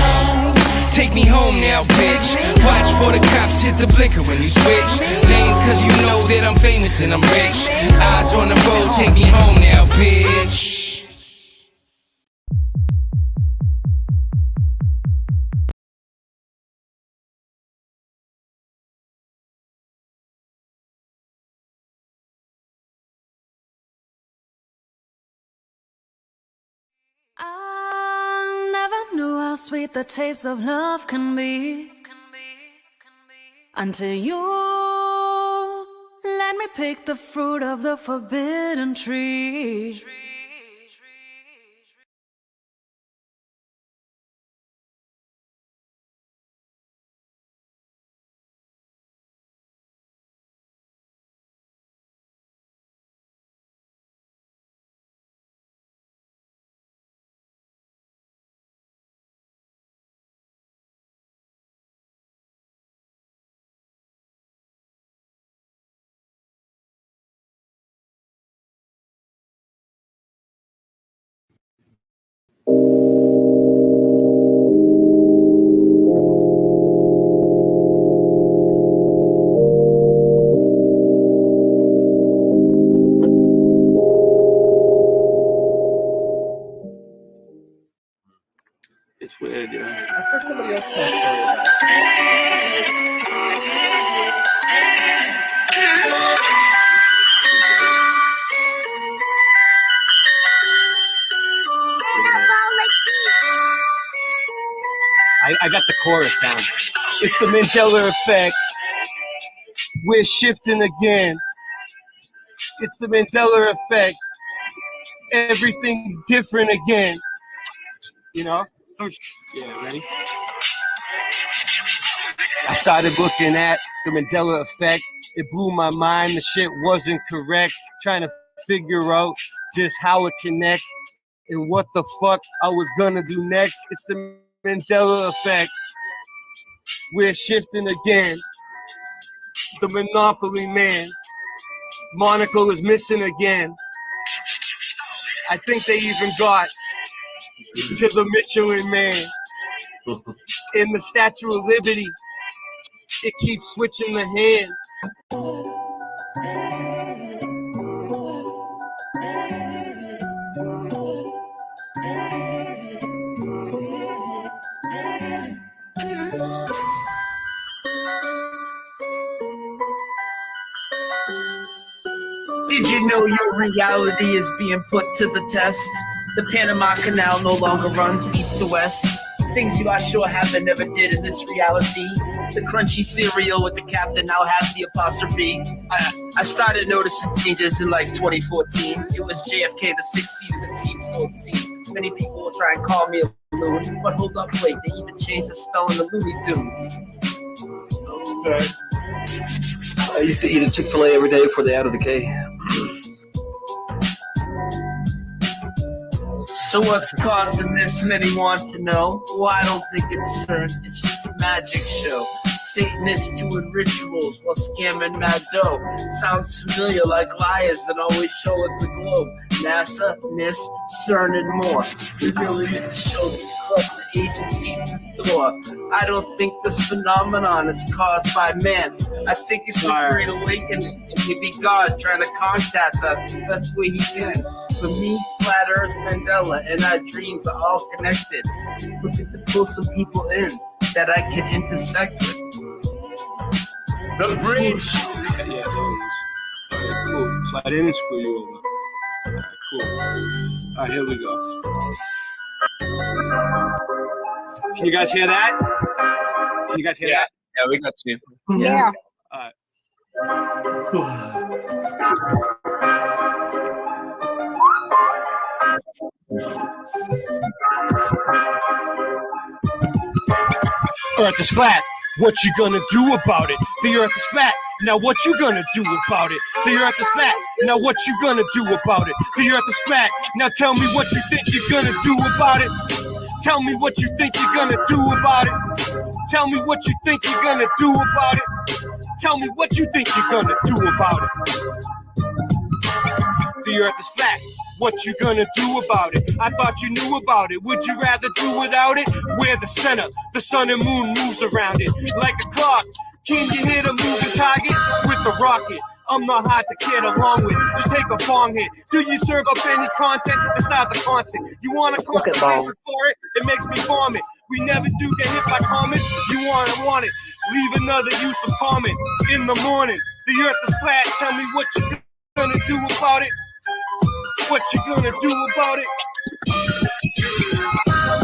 Take me home now, bitch. Watch for the cops hit the blinker when you switch lanes, cause you know that I'm famous and I'm rich. Eyes on the road, take me home now, bitch. I never knew how sweet the taste of love can be until you let me pick the fruit of the forbidden tree. weird, yeah. I've heard somebody else tell a story about I got the chorus down. It's the Mandela effect. We're shifting again. It's the Mandela effect. Everything's different again. You know? So, yeah, ready? I started looking at the Mandela effect. It blew my mind. The shit wasn't correct. Trying to figure out just how it connects and what the fuck I was gonna do next. It's the Mandela effect. We're shifting again. The Monopoly man. Monaco is missing again. I think they even got to the Michelin man. In the Statue of Liberty, it keeps switching the hand. Did you know your reality is being put to the test? The Panama Canal no longer runs east to west. Things you are sure happen never did in this reality. The crunchy cereal with the captain now has the apostrophe. I started noticing changes in like 2014. It was JFK the 6th season, it seems so it seemed. Many people will try and call me a loon, but hold up, wait, they even changed the spelling of Looney Tunes. Okay. I used to eat a Chick-fil-A every day before they added the K. So what's causing this? Many want to know. Well, I don't think it's CERN. It's just a magic show. Satanists doing rituals while scamming mad dough. Sounds familiar, like liars that always show us the globe. NASA, NIST, CERN, and more. We really need to show these corrupt agencies the door. I don't think this phenomenon is caused by man. I think it's a great awakening. It may be God trying to contact us the best way he can. For me, Flat Earth, Mandela, and our dreams are all connected. Looking to pull some people in that I can intersect with. The bridge! Yeah, alright, cool. So I didn't screw you over. Alright, cool. Alright, here we go. Can you guys hear that? Can you guys hear that? Yeah, we got you. Yeah. Alright. Earth is flat. What you gonna do about it? The earth is flat. Now what you gonna do about it? The earth is flat. Now what you gonna do about it? The earth is flat. Now tell me what you think you're gonna do about it. Tell me what you think you're gonna do about it. Tell me what you think you're gonna do about it. Tell me what you think you're gonna do about it. The earth is flat. What you gonna do about it? I thought you knew about it. Would you rather do without it? We're the center. The sun and moon moves around it like a clock. Can you hit a moving target with a rocket? I'm not hard to get along with. Just take a bong hit. Do you serve up any content? The stars are constant. You want a conversation for it? It makes me vomit. We never do get hit by comments. You want it. Leave another useless comment in the morning. The earth is flat. Tell me what you gonna do about it. What you gonna do about it?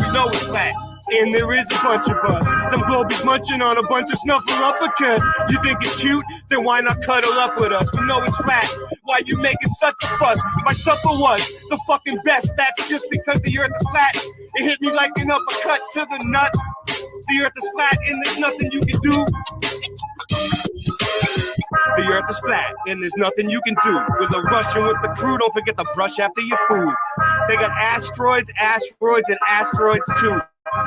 We know it's flat, and there is a bunch of us. Them globies munching on a bunch of snuffleupagus. You think it's cute? Then why not cuddle up with us? We know it's flat. Why you making such a fuss? My supper was the fucking best. That's just because the earth is flat. It hit me like an uppercut to the nuts. The earth is flat, and there's nothing you can do. The earth is flat, and there's nothing you can do. With a Russian with the crew, don't forget to brush after your food. They got asteroids, and asteroids too.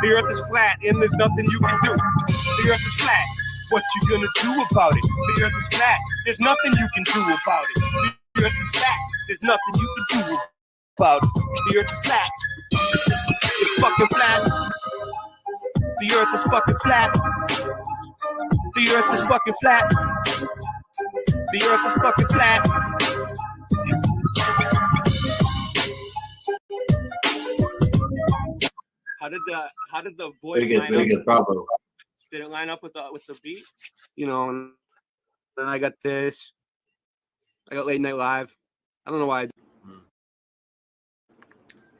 The earth is flat, and there's nothing you can do. The earth is flat. What you gonna do about it? The earth is flat. There's nothing you can do about it. The earth is flat. There's nothing you can do about it. The earth is flat. It's fucking flat. The earth is fucking flat. The earth is fucking flat. The earth is fucking flat. How how did the voice Very line up? good, Bravo. Did it line up with the beat? You know, and then I got this. I got Late Night Live. I don't know why.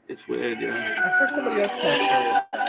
It's weird, yeah. I've heard somebody else tell a story about